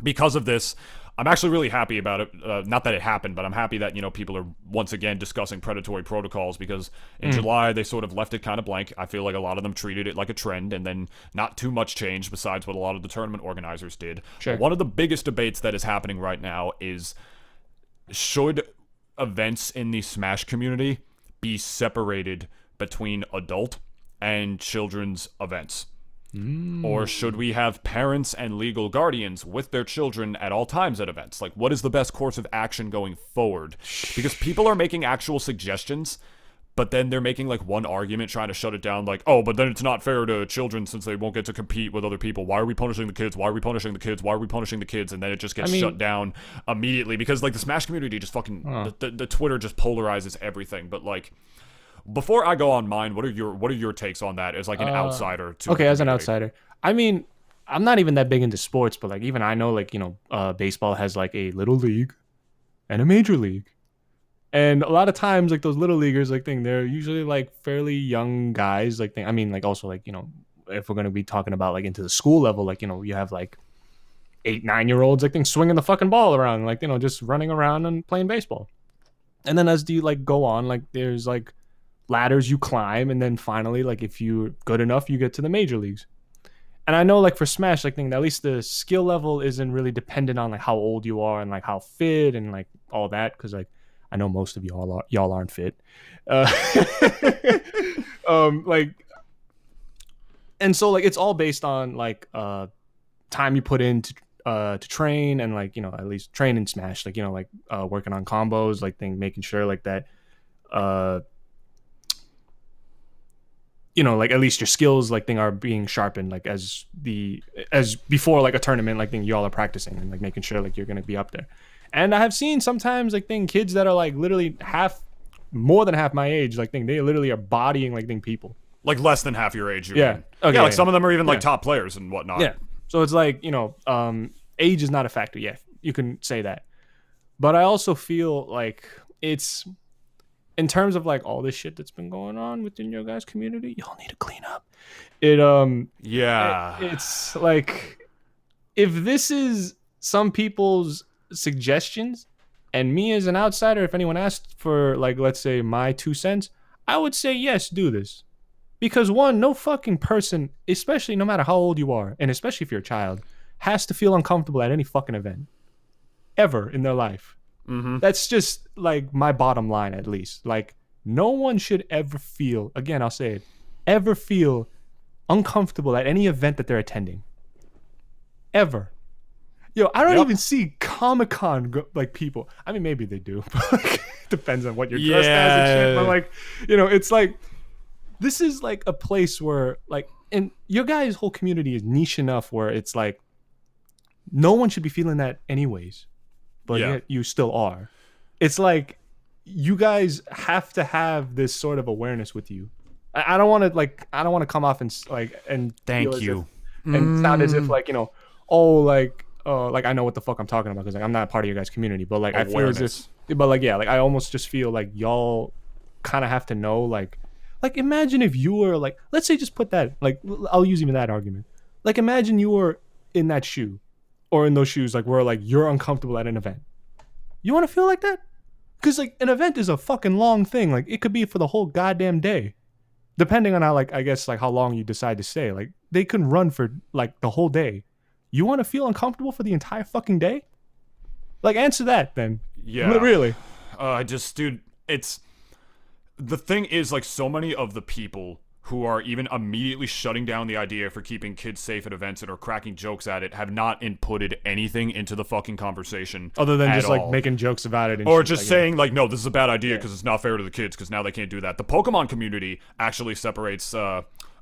because of this, I'm actually really happy about it. Not that it happened, but I'm happy that, people are once again discussing predatory protocols, because in July they sort of left it kind of blank. I feel like a lot of them treated it like a trend, and then not too much changed besides what a lot of the tournament organizers did. Sure. But one of the biggest debates that is happening right now is, should events in the Smash community be separated between adult and children's events? Or should we have parents and legal guardians with their children at all times at events? Like, what is the best course of action going forward? Because people are making actual suggestions, but then they're making like one argument trying to shut it down, like, oh, but then it's not fair to children since they won't get to compete with other people. Why are we punishing the kids? Why are we punishing the kids? Why are we punishing the kids? And then it just gets shut down immediately, because like the Smash community just fucking the Twitter just polarizes everything. But like, before I go on mine, what are your takes on that as like an outsider to Okay, as an outsider. I mean, I'm not even that big into sports, but like even I know like, baseball has like a little league and a major league. And a lot of times like those little leaguers they're usually like fairly young guys I mean like also like, if we're going to be talking about like into the school level, like, you have like 8-9-year-olds swinging the fucking ball around, like, just running around and playing baseball. And then as you like go on, like there's like ladders you climb, and then finally like if you're good enough you get to the major leagues. And I know like for Smash at least the skill level isn't really dependent on like how old you are and like how fit and like all that, because like I know most of y'all aren't fit, like, and so like it's all based on like time you put in to train, and like at least train in Smash, like working on combos, like making sure like that like at least your skills like are being sharpened, like as before like a tournament, like y'all are practicing and like making sure like you're gonna be up there. And I have seen sometimes like kids that are like literally more than half my age, like they literally are bodying like people. Like less than half your age, you Yeah. mean. Okay, yeah, like yeah. some of them are even like top players and whatnot. Yeah. So it's like, age is not a factor. Yeah, you can say that. But I also feel like it's, in terms of like all this shit that's been going on within your guys' community, y'all need to clean up. It's like, if this is some people's suggestions, and me as an outsider, if anyone asked for like, let's say my 2 cents, I would say yes, do this. Because one, no fucking person, especially no matter how old you are, and especially if you're a child, has to feel uncomfortable at any fucking event ever in their life. That's just like my bottom line, at least. Like, no one should ever feel, again, I'll say it, ever feel uncomfortable at any event that they're attending. Ever. Yo, I don't even see Comic-Con like people. I mean, maybe they do, but like, depends on what you're dressed as and shit. But like, it's like, this is like a place where like, and your guys' whole community is niche enough where it's like, no one should be feeling that anyways, but yet you still are. It's like, you guys have to have this sort of awareness with you. I don't want to come off and like, and thank you, and sound as if like, like I know what the fuck I'm talking about, because like I'm not part of your guys' community, but like awareness. I feel as if, but like like I almost just feel like y'all kind of have to know, like imagine if you were like, let's say just put that, like I'll use even that argument, like imagine you were in that shoe, or in those shoes, like where like you're uncomfortable at an event. You want to feel like that? Because like an event is a fucking long thing, like it could be for the whole goddamn day, depending on how like I guess like how long you decide to stay. Like they can run for like the whole day. You want to feel uncomfortable for the entire fucking day? Like, answer that then. Yeah. Really. Dude, it's, the thing is, like, so many of the people who are even immediately shutting down the idea for keeping kids safe at events and are cracking jokes at it have not inputted anything into the fucking conversation other than just all. like making jokes about it, and or shit, just like, saying like, no, this is a bad idea because it's not fair to the kids, because now they can't do that. The Pokemon community actually separates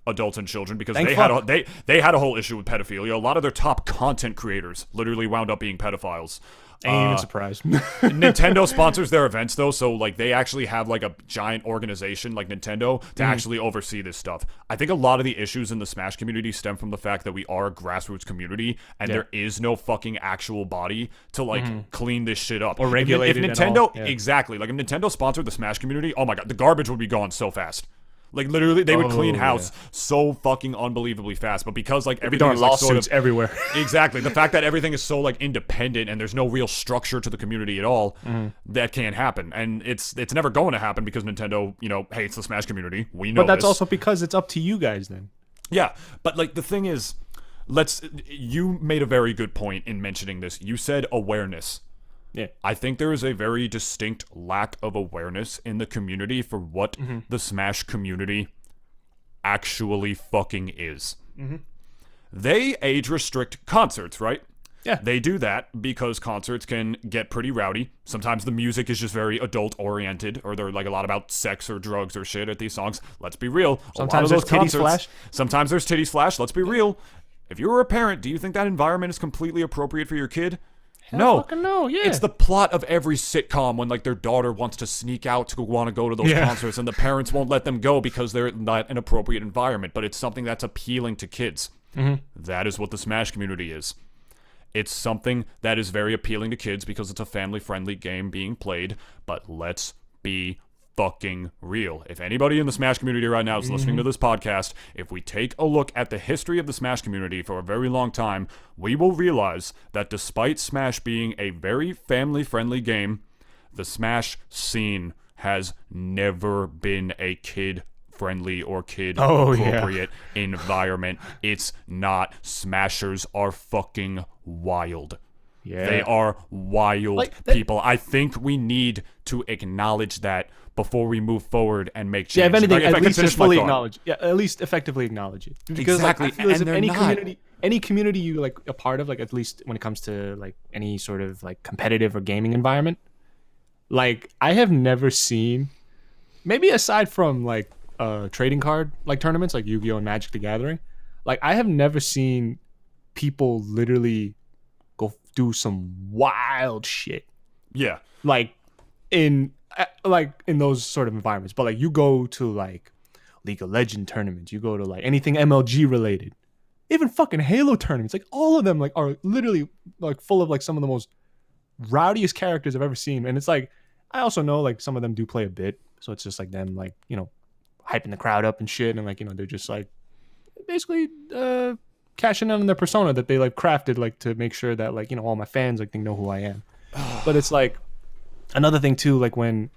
adults and children, because they had a whole issue with pedophilia. A lot of their top content creators literally wound up being pedophiles. Ain't even surprised. Nintendo sponsors their events though, so like they actually have like a giant organization like Nintendo to actually oversee this stuff. I think a lot of the issues in the Smash community stem from the fact that we are a grassroots community and there is no fucking actual body to like clean this shit up Or regulate if it and Nintendo all. Yeah. exactly, like if Nintendo sponsored the Smash community, oh my god, the garbage would be gone so fast. Like literally, they would clean house so fucking unbelievably fast. But because like everything is like lawsuits sort of everywhere. exactly the fact that everything is so like independent and there's no real structure to the community at all, that can't happen. And it's never going to happen because Nintendo, hates the Smash community. We know. But that's this. also because it's up to you guys then. Yeah, but like the thing is, you made a very good point in mentioning this. You said awareness. Yeah. I think there is a very distinct lack of awareness in the community for what the Smash community actually fucking is. They age restrict concerts, right? Yeah. They do that because concerts can get pretty rowdy. Sometimes the music is just very adult oriented, or they're like a lot about sex or drugs or shit at these songs. Let's be real. Sometimes a lot of there's those titties concerts, flash. Sometimes there's titties flash. Let's be real. If you were a parent, do you think that environment is completely appropriate for your kid? No. Fucking no, yeah. It's the plot of every sitcom when like their daughter wants to sneak out to want to go to those concerts and the parents won't let them go because they're not an appropriate environment, but it's something that's appealing to kids. That is what the Smash community is. It's something that is very appealing to kids because it's a family-friendly game being played, but let's be fucking real. If anybody in the Smash community right now is listening to this podcast, if we take a look at the history of the Smash community for a very long time, we will realize that despite Smash being a very family-friendly game, the Smash scene has never been a kid-friendly or kid-appropriate environment. It's not. Smashers are fucking wild. Yeah. They are wild people. I think we need to acknowledge that before we move forward and make change. Yeah, if anything, Like, if I at can least finish just my fully thought. acknowledge. Yeah, at least effectively acknowledge it. Because Exactly, like, I feel as and if they're any not. community you like a part of, like at least when it comes to like any sort of like competitive or gaming environment, like I have never seen, maybe aside from like trading card like tournaments like Yu-Gi-Oh and Magic the Gathering, like I have never seen people literally go do some wild shit Yeah. like in those sort of environments. But like you go to like League of Legends tournaments, you go to like anything MLG related, even fucking Halo tournaments, like all of them like are literally like full of like some of the most rowdiest characters I've ever seen. And it's like I also know like some of them do play a bit, so it's just like them like hyping the crowd up and shit, and like they're just like basically cashing in on their persona that they like crafted like to make sure that like all my fans like they know who I am. But it's like another thing too, like when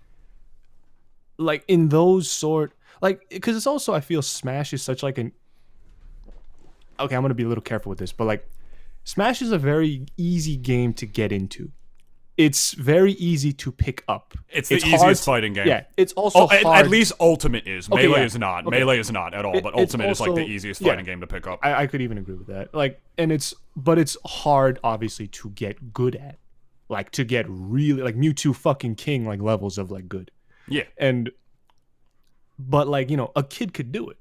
like in those sort like because it's also I feel Smash is such like an okay, I'm gonna be a little careful with this, but like Smash is a very easy game to get into. It's very easy to pick up. It's the easiest fighting game. Yeah, it's also hard. At least Ultimate is. Okay, Melee yeah. is not. Okay. Melee is not at all. But It's Ultimate is like the also- easiest yeah. fighting game to pick up. I could even agree with that. Like, and it's hard, obviously, to get good at. Like, to get really like Mewtwo fucking King like levels of like good. Yeah. But like a kid could do it,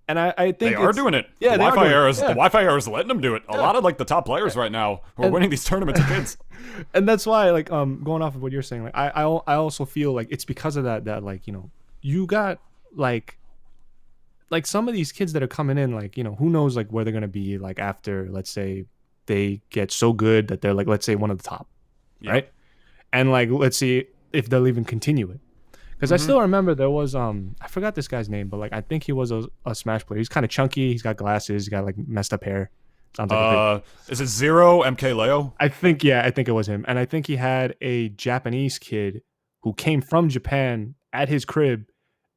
and I think They are doing it. Yeah, the they are Wi-Fi doing it. era is Yeah. the Wi-Fi era is letting them do it. A lot of like the top players right now who are winning these tournaments are kids. And that's why like going off of what you're saying, like I also feel like it's because of that like you got like some of these kids that are coming in like who knows like where they're gonna be like after, let's say they get so good that they're like, let's say one of the top, right? And like let's see if they'll even continue it. Because I still remember there was I forgot this guy's name, but like I think he was a Smash player. He's kind of chunky. He's got glasses. He's got like messed up hair. Sounds like a big, Is it Zero MK Leo? I think it was him. And I think he had a Japanese kid who came from Japan at his crib,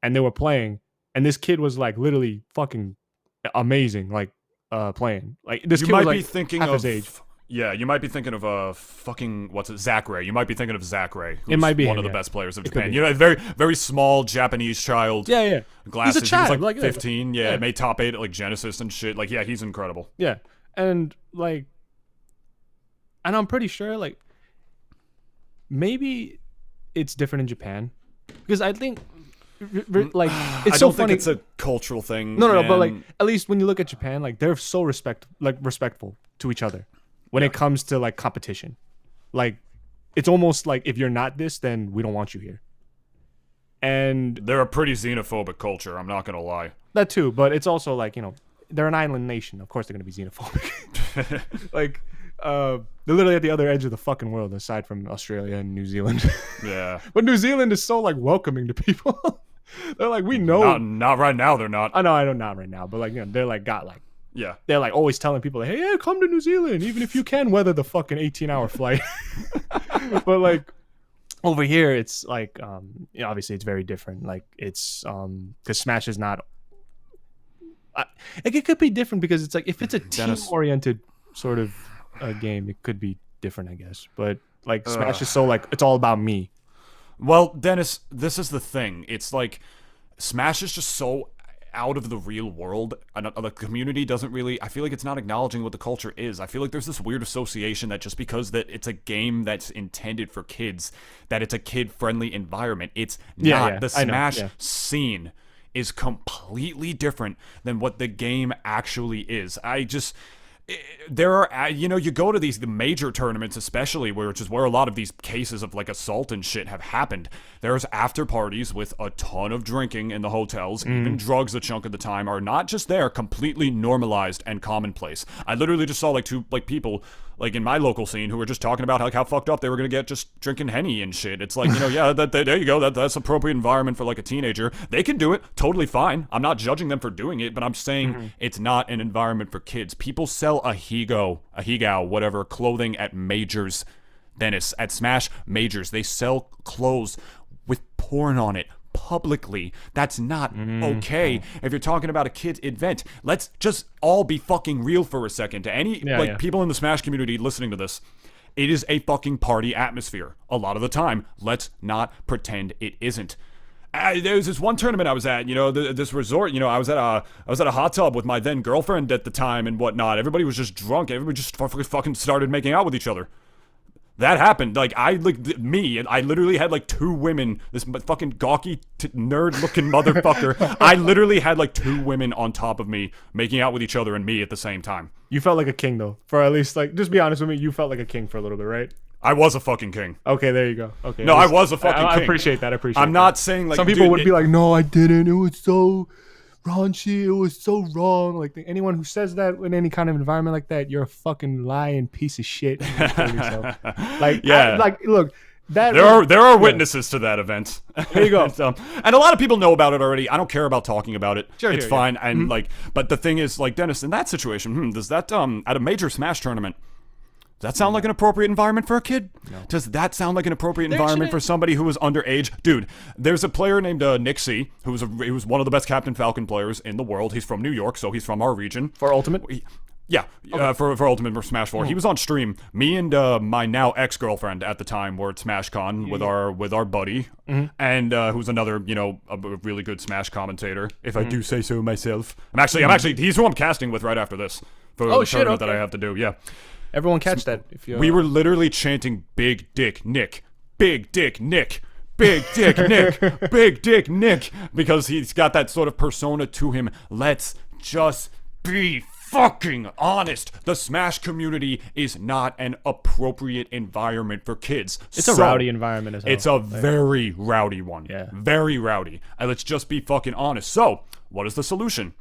and they were playing. And this kid was like literally fucking amazing, like playing. Like this You kid might was be like thinking half of his age. Yeah, you might be thinking of fucking Zach Ray. You might be thinking of Zach Ray. Who's might be one him, of the yeah. best players of It could Japan. be. You know, a very very small Japanese child. Yeah, yeah. Glasses. He's a child, He was like like, 15. Yeah, yeah. made top 8 at like Genesis and shit. Like, yeah, he's incredible. Yeah. And like, and I'm pretty sure like maybe it's different in Japan, because I think like it's I so don't funny. think it's a cultural thing. No, but like and- at least when you look at Japan, like they're so respectful to each other when it comes to like competition. Like, it's almost like if you're not this, then we don't want you here. And They're a pretty xenophobic culture, I'm not gonna lie. that too, but it's also like, they're an island nation. Of course they're gonna be xenophobic. Like, they're literally at the other edge of the fucking world, aside from Australia and New Zealand. Yeah. But New Zealand is so like welcoming to people. They're like, we know. Not right now, they're not. I know, not right now, but like, they're like Yeah. they're like always telling people, like, hey, yeah, come to New Zealand, even if you can weather the fucking 18-hour flight. But like over here, it's like, obviously it's very different. Like it's because Smash is not. It could be different because it's like if it's a team-oriented sort of a game, it could be different, I guess. But like Smash is so like it's all about me. Well, Dennis, this is the thing. It's like Smash is just so out of the real world, and the community doesn't really. I feel like it's not acknowledging what the culture is. I feel like there's this weird association that just because that it's a game that's intended for kids, that it's a kid-friendly environment. It's not. Yeah, the Smash scene is completely different than what the game actually is. There are, you go to the major tournaments, especially, which is where a lot of these cases of like assault and shit have happened. There's after parties with a ton of drinking in the hotels. Even drugs a chunk of the time are not just there, completely normalized and commonplace. I literally just saw like two people like in my local scene who were just talking about how fucked up they were gonna get just drinking Henny and shit. It's like, yeah, there you go. That's appropriate environment for like a teenager. They can do it, totally fine. I'm not judging them for doing it, but I'm saying it's not an environment for kids. People sell a higao, whatever, clothing at majors. Dennis, at Smash majors, they sell clothes with porn on it publicly. That's not okay. If you're talking about a kid's event, let's just all be fucking real for a second. To any people in the Smash community listening to this, it is a fucking party atmosphere a lot of the time. Let's not pretend it isn't. There was this one tournament I was at, this resort, I was at a hot tub with my then girlfriend at the time and whatnot. Everybody was just drunk. Everybody just fucking started making out with each other. That happened. Like, I literally had like two women, this fucking gawky nerd-looking motherfucker. I literally had like two women on top of me making out with each other and me at the same time. You felt like a king, though. For at least, like, just be honest with me, you felt like a king for a little bit, right? I was a fucking king. Okay, there you go. Okay. No, I was a fucking king. I appreciate that. I'm not saying, like... Some people would be like, no, I didn't. It was so raunchy. It was so wrong. Like, anyone who says that in any kind of environment like that, you're a fucking lying piece of shit. Like, yeah. Look... There are witnesses to that event. There you go. And a lot of people know about it already. I don't care about talking about it. Sure, it's fine. And but the thing is, like, Dennis, in that situation, does that at a major Smash tournament, does that sound like an appropriate environment for a kid? No. Does that sound like an appropriate environment for somebody who was underage? Dude, there's a player named Nick C, who was one of the best Captain Falcon players in the world. He's from New York, so he's from our region. For Ultimate? Yeah, okay. For Ultimate Smash 4. He was on stream. Me and my now ex-girlfriend at the time were at SmashCon with our buddy, and who's another, a really good Smash commentator, if I do say so myself. I'm actually he's who I'm casting with right after this for the tournament that I have to do. Yeah. Everyone catch that. If you we were literally chanting "Big Dick Nick, Big Dick Nick." Big Dick Nick, Big Dick Nick, because he's got that sort of persona to him. Let's just be fucking honest. The Smash community is not an appropriate environment for kids. It's a rowdy environment as well. It's a very rowdy one. Yeah. Very rowdy. And let's just be fucking honest. So, what is the solution?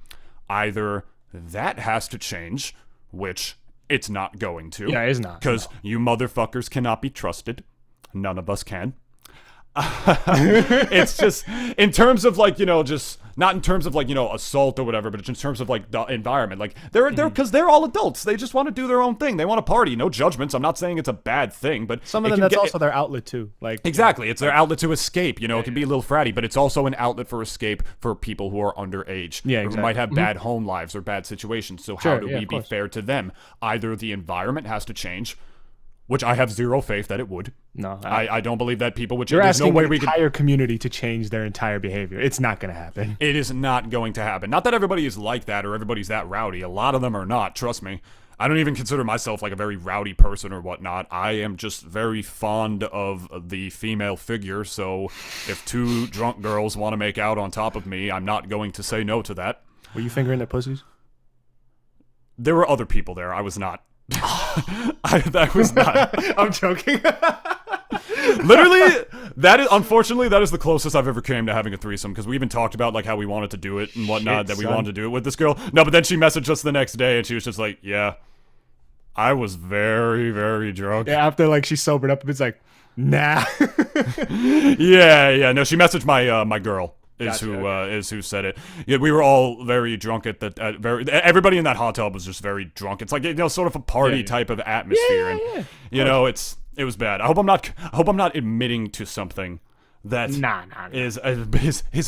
Either that has to change, which it's not going to. Yeah, it's not. Because you motherfuckers cannot be trusted. None of us can. It's just in terms of like, just not in terms of like, assault or whatever, but it's in terms of like the environment. Like they're because they're all adults. They just want to do their own thing. They want to party. No judgments. I'm not saying it's a bad thing, but some of them that's also their outlet too. Like exactly, it's their outlet to escape. It can be a little fratty, but it's also an outlet for escape for people who are underage. Yeah, exactly. Who might have bad home lives or bad situations. So how do we be fair to them? Either the environment has to change, which I have zero faith that it would. No, I don't believe that people would change. You're There's asking no way the we can. entire community to change their entire behavior. It's not going to happen. It is not going to happen. Not that everybody is like that or everybody's that rowdy. A lot of them are not. Trust me. I don't even consider myself like a very rowdy person or whatnot. I am just very fond of the female figure. So if two drunk girls want to make out on top of me, I'm not going to say no to that. Were you fingering their pussies? There were other people there. I was not. That was not. I'm joking. Literally, unfortunately that is the closest I've ever came to having a threesome, because we even talked about like how we wanted to do it and whatnot, Shit, that we son. wanted to do it with this girl. No, but then she messaged us the next day and she was just like, yeah, I was very, very drunk. Yeah, after like she sobered up, it's like, nah. Yeah. No, she messaged my girl. Gotcha, Is who said it. Yeah, we were all very drunk everybody in that hot tub was just very drunk. It's like, sort of a party type of atmosphere, and it was bad. I hope I'm not admitting to something that Nah. is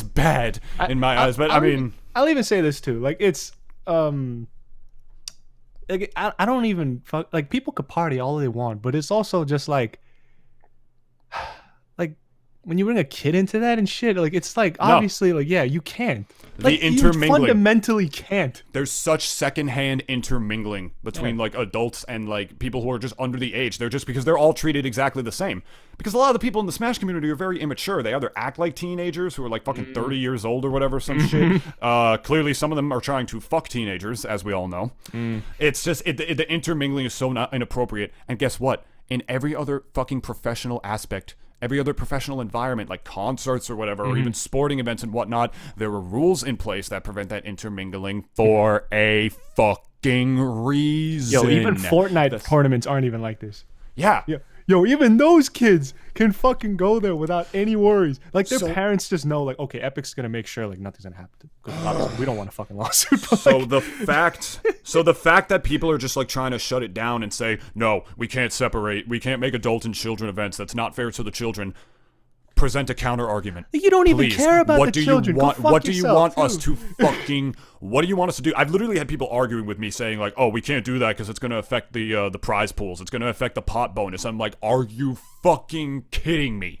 bad in my eyes. But I mean, I'll even say this too. Like it's like I don't even fuck, like people could party all they want, but it's also just like when you bring a kid into that and shit, like it's like obviously like yeah, you can't. Like, you fundamentally can't. There's such secondhand intermingling between like adults and like people who are just under the age. They're just because they're all treated exactly the same. Because a lot of the people in the Smash community are very immature. They either act like teenagers who are like fucking 30 years old or whatever, some shit. Clearly, some of them are trying to fuck teenagers, as we all know. It's just the intermingling is so not inappropriate. And guess what? In every other fucking professional aspect, every other professional environment, like concerts or whatever, or even sporting events and whatnot, there are rules in place that prevent that intermingling for a fucking reason. Yo, even Fortnite tournaments aren't even like this. Yeah. Yo, even those kids can fucking go there without any worries. Like their parents just know, like, okay, Epic's gonna make sure like nothing's gonna happen. Because obviously we don't want a fucking lawsuit. So the fact that people are just like trying to shut it down and say, no, we can't make adult and children events. That's not fair to the children. Present a counter argument. You don't even care about the children. What do you want us to fucking? What do you want us to do? I've literally had people arguing with me saying like, "Oh, we can't do that because it's going to affect the prize pools. It's going to affect the pot bonus." I'm like, "Are you fucking kidding me?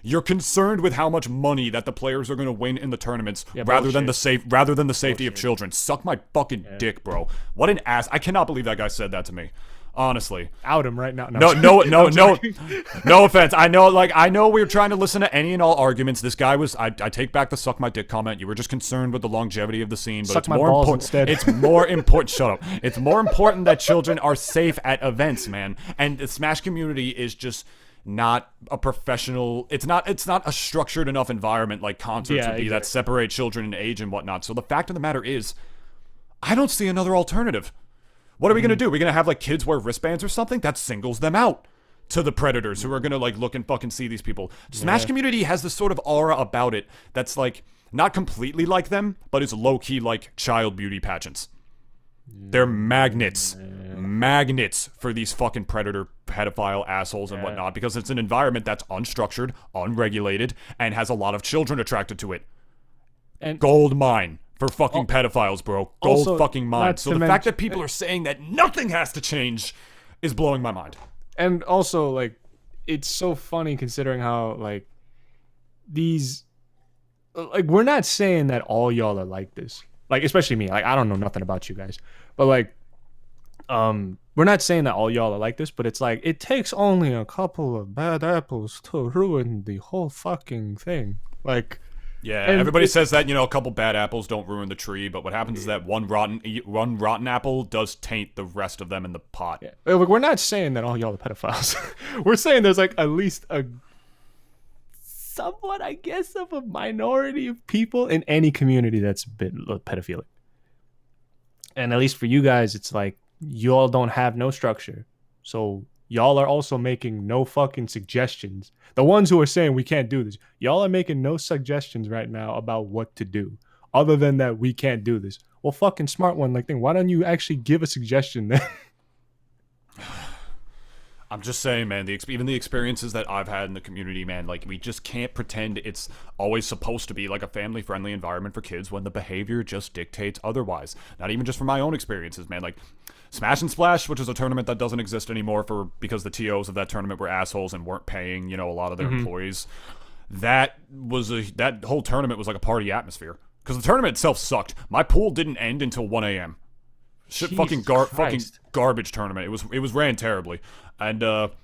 You're concerned with how much money that the players are going to win in the tournaments rather than the safety of children. Suck my fucking dick, bro. What an ass! I cannot believe that guy said that to me." Honestly, out him right now. No offense. I know we're trying to listen to any and all arguments. This guy was. I take back the suck my dick comment. You were just concerned with the longevity of the scene, but suck my balls instead. It's more important. Shut up. It's more important that children are safe at events, man. And the Smash community is just not a professional. It's not a structured enough environment like concerts would be that separate children in age and whatnot. So the fact of the matter is, I don't see another alternative. What are we going to do? We're going to have like kids wear wristbands or something? That singles them out to the predators who are going to like look and fucking see these people. Smash community has this sort of aura about it that's like not completely like them, but it's low-key like child beauty pageants. They're magnets for these fucking predator pedophile assholes and whatnot, because it's an environment that's unstructured, unregulated, and has a lot of children attracted to it. And gold mine for fucking pedophiles, bro. Gold fucking mine. So the fact that people are saying that nothing has to change is blowing my mind. And also, like, it's so funny considering how, like, these... Like, we're not saying that all y'all are like this. Like, especially me. Like, I don't know nothing about you guys. But, like, we're not saying that all y'all are like this, but it's like, it takes only a couple of bad apples to ruin the whole fucking thing. Like... Yeah, everybody says that, a couple bad apples don't ruin the tree, but what happens is that one rotten apple does taint the rest of them in the pot. Yeah. Look, we're not saying that all y'all are pedophiles. We're saying there's like at least a somewhat, I guess, of a minority of people in any community that's a bit pedophilic. And at least for you guys, it's like y'all don't have no structure. So y'all are also making no fucking suggestions. The ones who are saying we can't do this, y'all are making no suggestions right now about what to do, other than that we can't do this. Well, fucking smart one, like, thing. Why don't you actually give a suggestion then? I'm just saying, man, even the experiences that I've had in the community, man, like, we just can't pretend it's always supposed to be like a family-friendly environment for kids when the behavior just dictates otherwise. Not even just from my own experiences, man. Like, Smash and Splash, which is a tournament that doesn't exist anymore because the TOs of that tournament were assholes and weren't paying, a lot of their employees. That whole tournament was like a party atmosphere because the tournament itself sucked. My pool didn't end until 1 a.m. Shit, Jesus fucking Christ. garbage tournament. It was ran terribly, and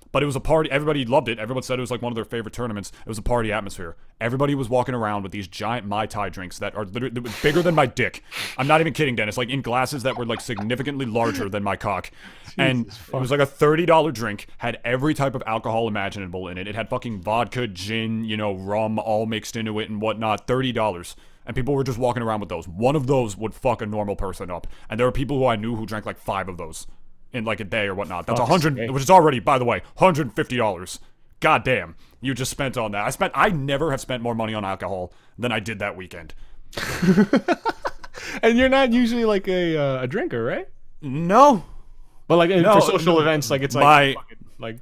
but it was a party. Everybody loved it. Everyone said it was like one of their favorite tournaments. It was a party atmosphere. Everybody was walking around with these giant Mai Tai drinks that are literally bigger than my dick. I'm not even kidding, Dennis. Like in glasses that were like significantly larger than my cock. And it was like a $30 drink. Had every type of alcohol imaginable in it. It had fucking vodka, gin, you know, rum all mixed into it and whatnot. $30. And people were just walking around with those. One of those would fuck a normal person up. And there were people who I knew who drank like 5 of those in like a day or whatnot. That's which is already, by the way, $150. God damn, you just spent on that. I never have spent more money on alcohol than I did that weekend. And you're not usually like a drinker, right? No. But like for social events, like it's like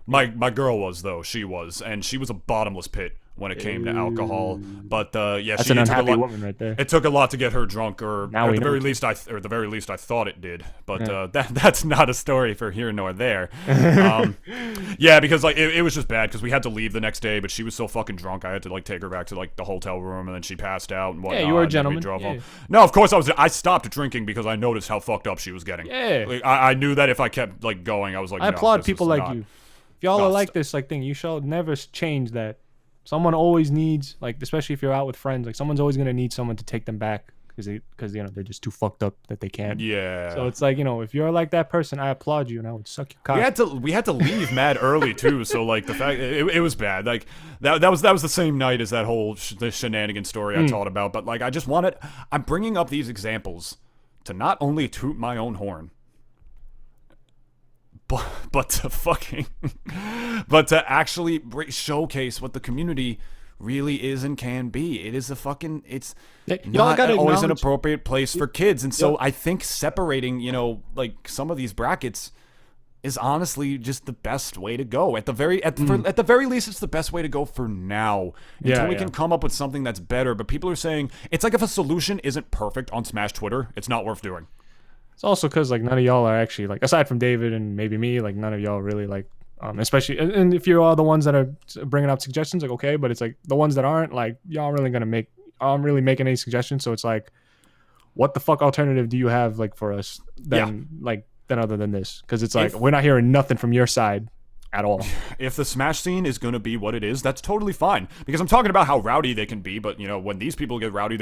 my girl was though. She was a bottomless pit when it came to alcohol. But yeah, that's an unhappy woman right there. It took a lot to get her drunk, or Now at we the know. very least, I thought it did. But that's not a story for here nor there. Yeah, because like it was just bad because we had to leave the next day, but she was so fucking drunk, I had to like take her back to like the hotel room, and then she passed out and whatnot. Yeah, you were a and then we gentleman. drove Yeah. home. No, of course I stopped drinking because I noticed how fucked up she was getting. Yeah. Like, I knew that if I kept like going, I was like, I no, applaud this people is like not- you. If y'all No, are like this like thing, you shall never change that. Someone always needs, like, especially if you're out with friends, like someone's always gonna need someone to take them back because you know they're just too fucked up that they can't. Yeah. So it's like, you know, if you're like that person, I applaud you and I would suck your cock. We had to leave mad early too, so like the fact it was bad. Like that was the same night as that whole the shenanigan story I taught about. But like I'm bringing up these examples to not only toot my own horn, but to fucking but to actually showcase what the community really is and can be. It is it's y'all not gotta always an acknowledge- appropriate place for kids, and so I think separating, you know, like some of these brackets is honestly just the best way to go. At the very least, it's the best way to go for now until we can come up with something that's better. But people are saying it's like if a solution isn't perfect on Smash Twitter, it's not worth doing. It's also because like none of y'all are actually like, aside from David and maybe me, like none of y'all really like, especially, and if you're all the ones that are bringing up suggestions, like okay, but it's like the ones that aren't, like y'all aren't really making any suggestions. So it's like, what the fuck alternative do you have like for us than other than this? Because it's like we're not hearing nothing from your side at all. If the Smash scene is going to be what it is, that's totally fine. Because I'm talking about how rowdy they can be, but you know, when these people get rowdy,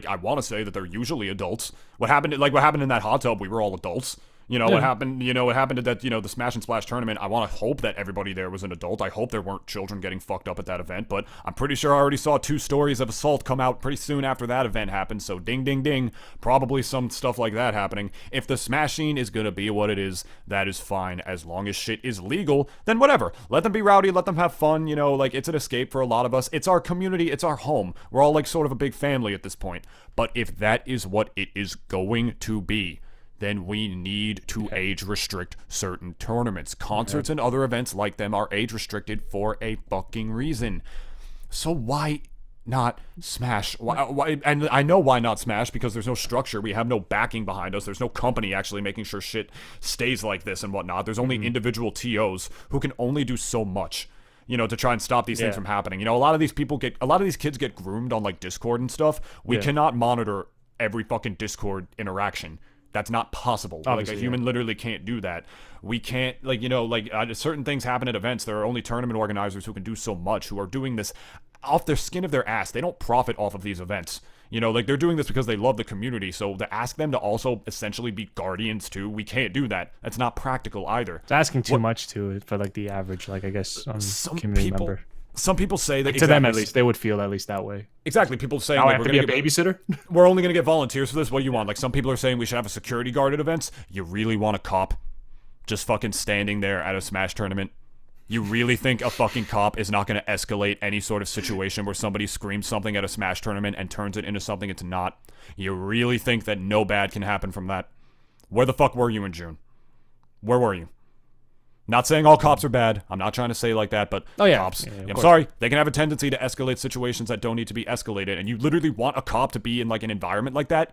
I want to say that they're usually adults. What happened in that hot tub, we were all adults. You know, what happened at that, you know, the Smash and Splash tournament. I want to hope that everybody there was an adult. I hope there weren't children getting fucked up at that event, but I'm pretty sure I already saw 2 stories of assault come out pretty soon after that event happened, so ding, ding, ding. Probably some stuff like that happening. If the Smash scene is going to be what it is, that is fine. As long as shit is legal, then whatever. Let them be rowdy, let them have fun, you know, like, it's an escape for a lot of us. It's our community, it's our home. We're all, like, sort of a big family at this point. But if that is what it is going to be, then we need to age restrict certain tournaments. Concerts and other events like them are age restricted for a fucking reason. So why not Smash? Why? And I know why not Smash, because there's no structure. We have no backing behind us. There's no company actually making sure shit stays like this and whatnot. There's only individual TOs who can only do so much, you know, to try and stop these things from happening. You know, a lot of these kids get groomed on like Discord and stuff. We cannot monitor every fucking Discord interaction. That's not possible. Obviously, like a human literally can't do that. We can't, like, you know, like certain things happen at events. There are only tournament organizers who can do so much, who are doing this off their skin of their ass. They don't profit off of these events. You know, like, they're doing this because they love the community. So to ask them to also essentially be guardians too, we can't do that. That's not practical either. It's asking too much to for like the average, like I guess, community member. Some people say that To them, at least, they would feel at least that way. Exactly. People saying Now I like, have we're to be gonna a babysitter. we're only going to get volunteers for this. What do you want? Like, some people are saying we should have a security guard at events. You really want a cop just fucking standing there at a Smash tournament? You really think a fucking cop is not going to escalate any sort of situation where somebody screams something at a Smash tournament and turns it into something it's not? You really think that no bad can happen from that? Where the fuck were you in June? Where were you? Not saying all cops are bad. I'm not trying to say like that, but cops, I'm sorry, they can have a tendency to escalate situations that don't need to be escalated, and you literally want a cop to be in like an environment like that?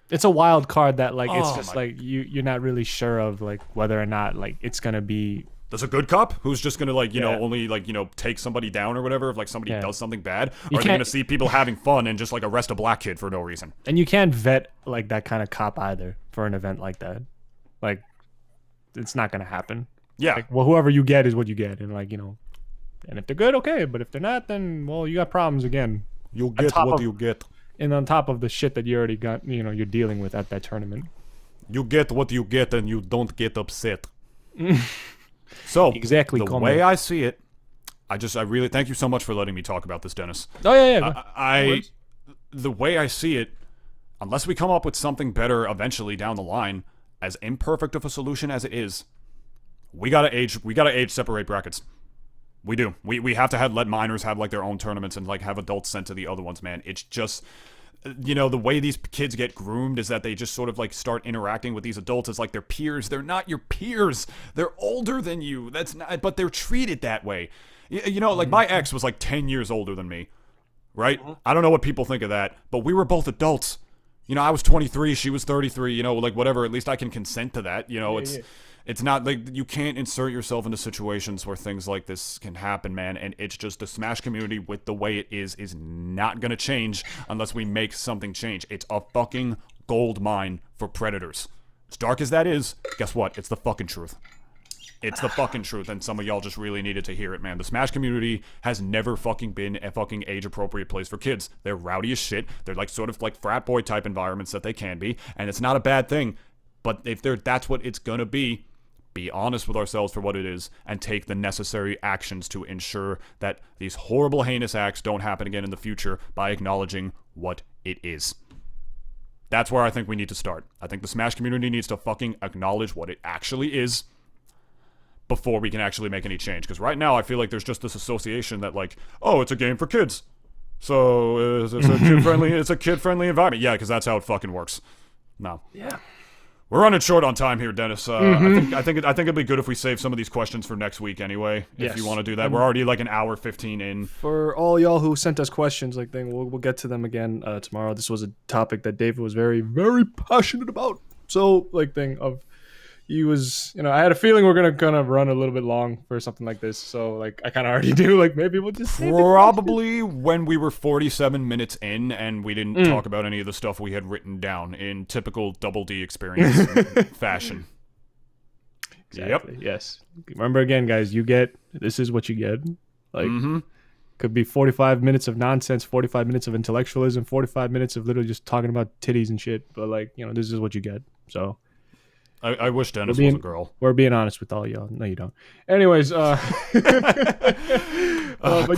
It's a wild card that like it's just like you're not really sure of like whether or not like it's gonna be. There's a good cop who's just gonna like, you know, only like, you know, take somebody down or whatever if like somebody does something bad? Or are they gonna see people having fun and just like arrest a black kid for no reason? And you can't vet like that kind of cop either for an event like that. like it's not gonna happen. Yeah. Like, well, whoever you get is what you get, and like, you know, and if they're good, okay, but if they're not, then well, you got problems again. You On get top what of- you get. And on top of the shit that you already got, you know, you're dealing with at that tournament. You get what you get, and you don't get upset. So Exactly, the Como. way I see it, I really thank you so much for letting me talk about this, Dennis. Oh yeah. I the way I see it, unless we come up with something better eventually down the line, as imperfect of a solution as it is, we gotta age separate brackets. We do. We have to let minors have like their own tournaments and like have adults sent to the other ones, man. It's just, you know, the way these kids get groomed is that they just sort of like start interacting with these adults as like their peers. They're not your peers. They're older than you. That's not, but they're treated that way. You know, like my ex was like 10 years older than me, right? I don't know what people think of that, but we were both adults. You know, I was 23, she was 33, you know, like whatever, at least I can consent to that. You know, it's not like you can't insert yourself into situations where things like this can happen, man. And it's just the Smash community with the way it is not going to change unless we make something change. It's a fucking gold mine for predators. As dark as that is, guess what? It's the fucking truth. It's the fucking truth, and some of y'all just really needed to hear it, man. The Smash community has never fucking been a fucking age-appropriate place for kids. They're rowdy as shit. They're like sort of like frat boy type environments that they can be, and it's not a bad thing. But if that's what it's gonna be honest with ourselves for what it is, and take the necessary actions to ensure that these horrible, heinous acts don't happen again in the future by acknowledging what it is. That's where I think we need to start. I think the Smash community needs to fucking acknowledge what it actually is before we can actually make any change. Because right now I feel like there's just this association that like, oh, it's a game for kids. So it's a kid-friendly environment. Yeah, because that's how it fucking works. No. Yeah. We're running short on time here, Dennis. I think it'd be good if we save some of these questions for next week anyway. If Yes. you want to do that, we're already like an hour 15 in. For all y'all who sent us questions, like thing, we'll get to them again tomorrow. This was a topic that David was very, very passionate about. So like thing of, he was, you know, I had a feeling we're gonna kind of run a little bit long for something like this. So like I kind of already do. Like maybe we'll just save the Probably when we were 47 minutes in and we didn't talk about any of the stuff we had written down in typical Double D experience fashion. Exactly. Yep. Yes. Remember again, guys. This is what you get. Like, could be 45 minutes of nonsense, 45 minutes of intellectualism, 45 minutes of literally just talking about titties and shit. But like, you know, this is what you get. So. I wish Dennis was a girl. We're being honest with all y'all. No, you don't. Anyways, quick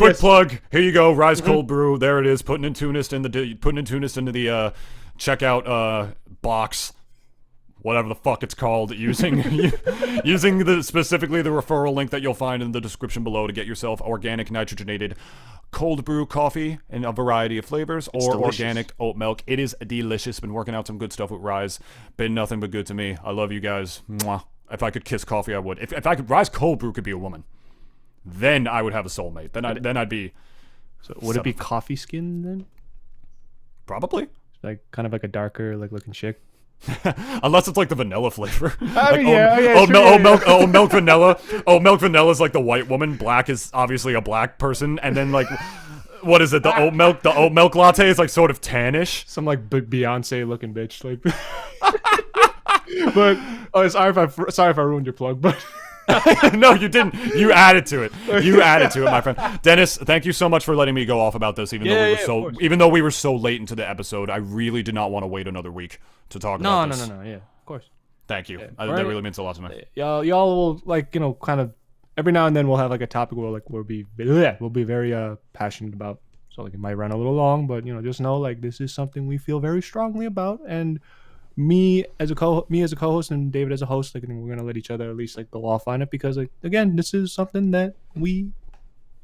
yes. plug. Here you go. Rise Cold Brew. There it is. Putting Nintoonist into the checkout box. Whatever the fuck it's called, using specifically the referral link that you'll find in the description below to get yourself organic nitrogenated cold brew coffee in a variety of flavors, or delicious. organic oat milk. It is delicious. Been working out some good stuff with Rise. Been nothing but good to me. I love you guys. Mwah. If I could kiss coffee, I would. If I could, Rise Cold Brew could be a woman, then I would have a soulmate. Then I'd be. So would it be coffee skin then? Probably. Like kind of like a darker like looking chick. Unless it's like the vanilla flavor. Oat milk vanilla. Oat milk vanilla is like the white woman. Black is obviously a black person. And then like, what is it? The oat milk latte is like sort of tannish. Some like Beyonce looking bitch. Like, but sorry if I ruined your plug, but. No, you didn't. You added to it. My friend. Dennis, thank you so much for letting me go off about this. Even though we were so late into the episode, I really did not want to wait another week to talk about this. No. Yeah, of course. Thank you. Yeah. That really means a lot to me. Y'all will like, you know, kind of every now and then we'll have like a topic where like we'll be very passionate about. So like it might run a little long, but you know, just know like this is something we feel very strongly about, and me as a co-host and David as a host, like I think we're gonna let each other at least like go off on it, because like again, this is something that we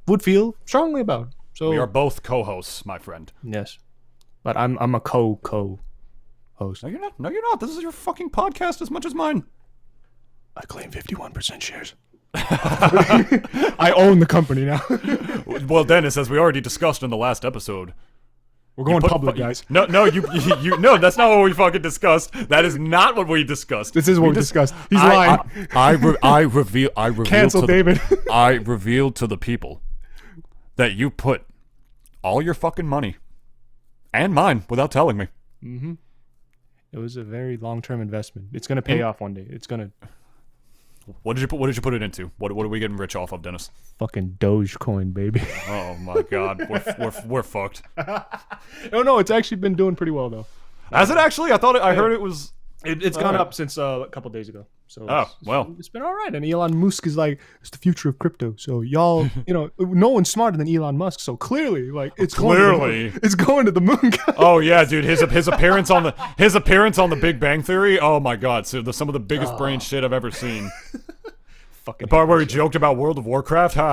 would feel strongly about. So we are both co-hosts, my friend. Yes, but I'm a co-host. No, you're not. No, you're not. This is your fucking podcast as much as mine. I claim 51% shares. I own the company now. Well, Dennis, as we already discussed in the last episode, we're going public, guys. No, no, that's not what we fucking discussed. That is not what we discussed. This is what we discussed. He's lying. I reveal Cancel David. I revealed to the people that you put all your fucking money and mine without telling me It was a very long-term investment. It's gonna pay off one day. It's gonna What did you put it into? What are we getting rich off of, Dennis? fucking Dogecoin, baby. Oh my God, we're fucked. No, it's actually been doing pretty well though. Has it actually? I heard it was. It's gone up since a couple days ago. So it's been all right. And Elon Musk is like, it's the future of crypto. So y'all, no one's smarter than Elon Musk. So clearly, like, it's going to the moon. Guys. Oh yeah, dude, his appearance on the Big Bang Theory. Oh my God, so some of the biggest brain shit I've ever seen. Fucking the part where he joked about World of Warcraft. Guys,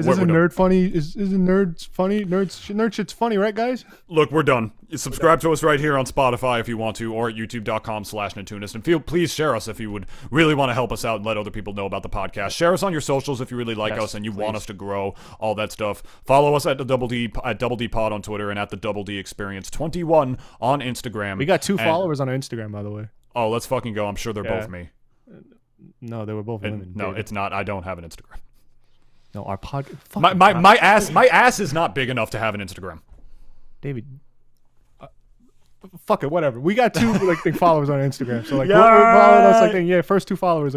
isn't nerd funny? Isn't nerds funny? Nerd shit's funny, right, guys? Look, we're done. Subscribe to us right here on Spotify if you want to, or at youtube.com/Nintoonist. And please share us if you would really want to help us out and let other people know about the podcast. Share us on your socials if you really like us and you want us to grow, all that stuff. Follow us at the Double D Pod on Twitter and at the Double D Experience 21 on Instagram. We got 2 followers on our Instagram, by the way. Oh, let's fucking go. I'm sure they're both me. No, they were both women. No, it's not. I don't have an Instagram. No, our podcast. My ass is not big enough to have an Instagram. David, fuck it, whatever. We got 2 followers on Instagram, so whoever followed us, first 2 followers,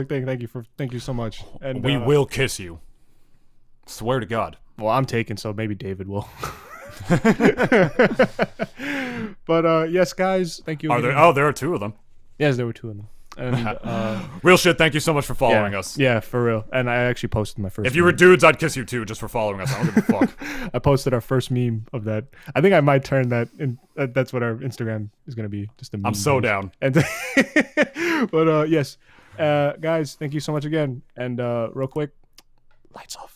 thank you so much. And we will kiss you. Swear to God. Well, I'm taken, so maybe David will. But yes, guys, thank you. There are 2 of them. Yes, there were 2 of them. And real shit, thank you so much for following us. Yeah, for real. And I actually posted my first If you were dudes, I'd kiss you too, just for following us. I don't give a fuck. I posted our first meme of that. I think I might turn that in. That's what our Instagram is going to be. Just a meme. I'm so down. And but yes, guys, thank you so much again. And real quick, lights off.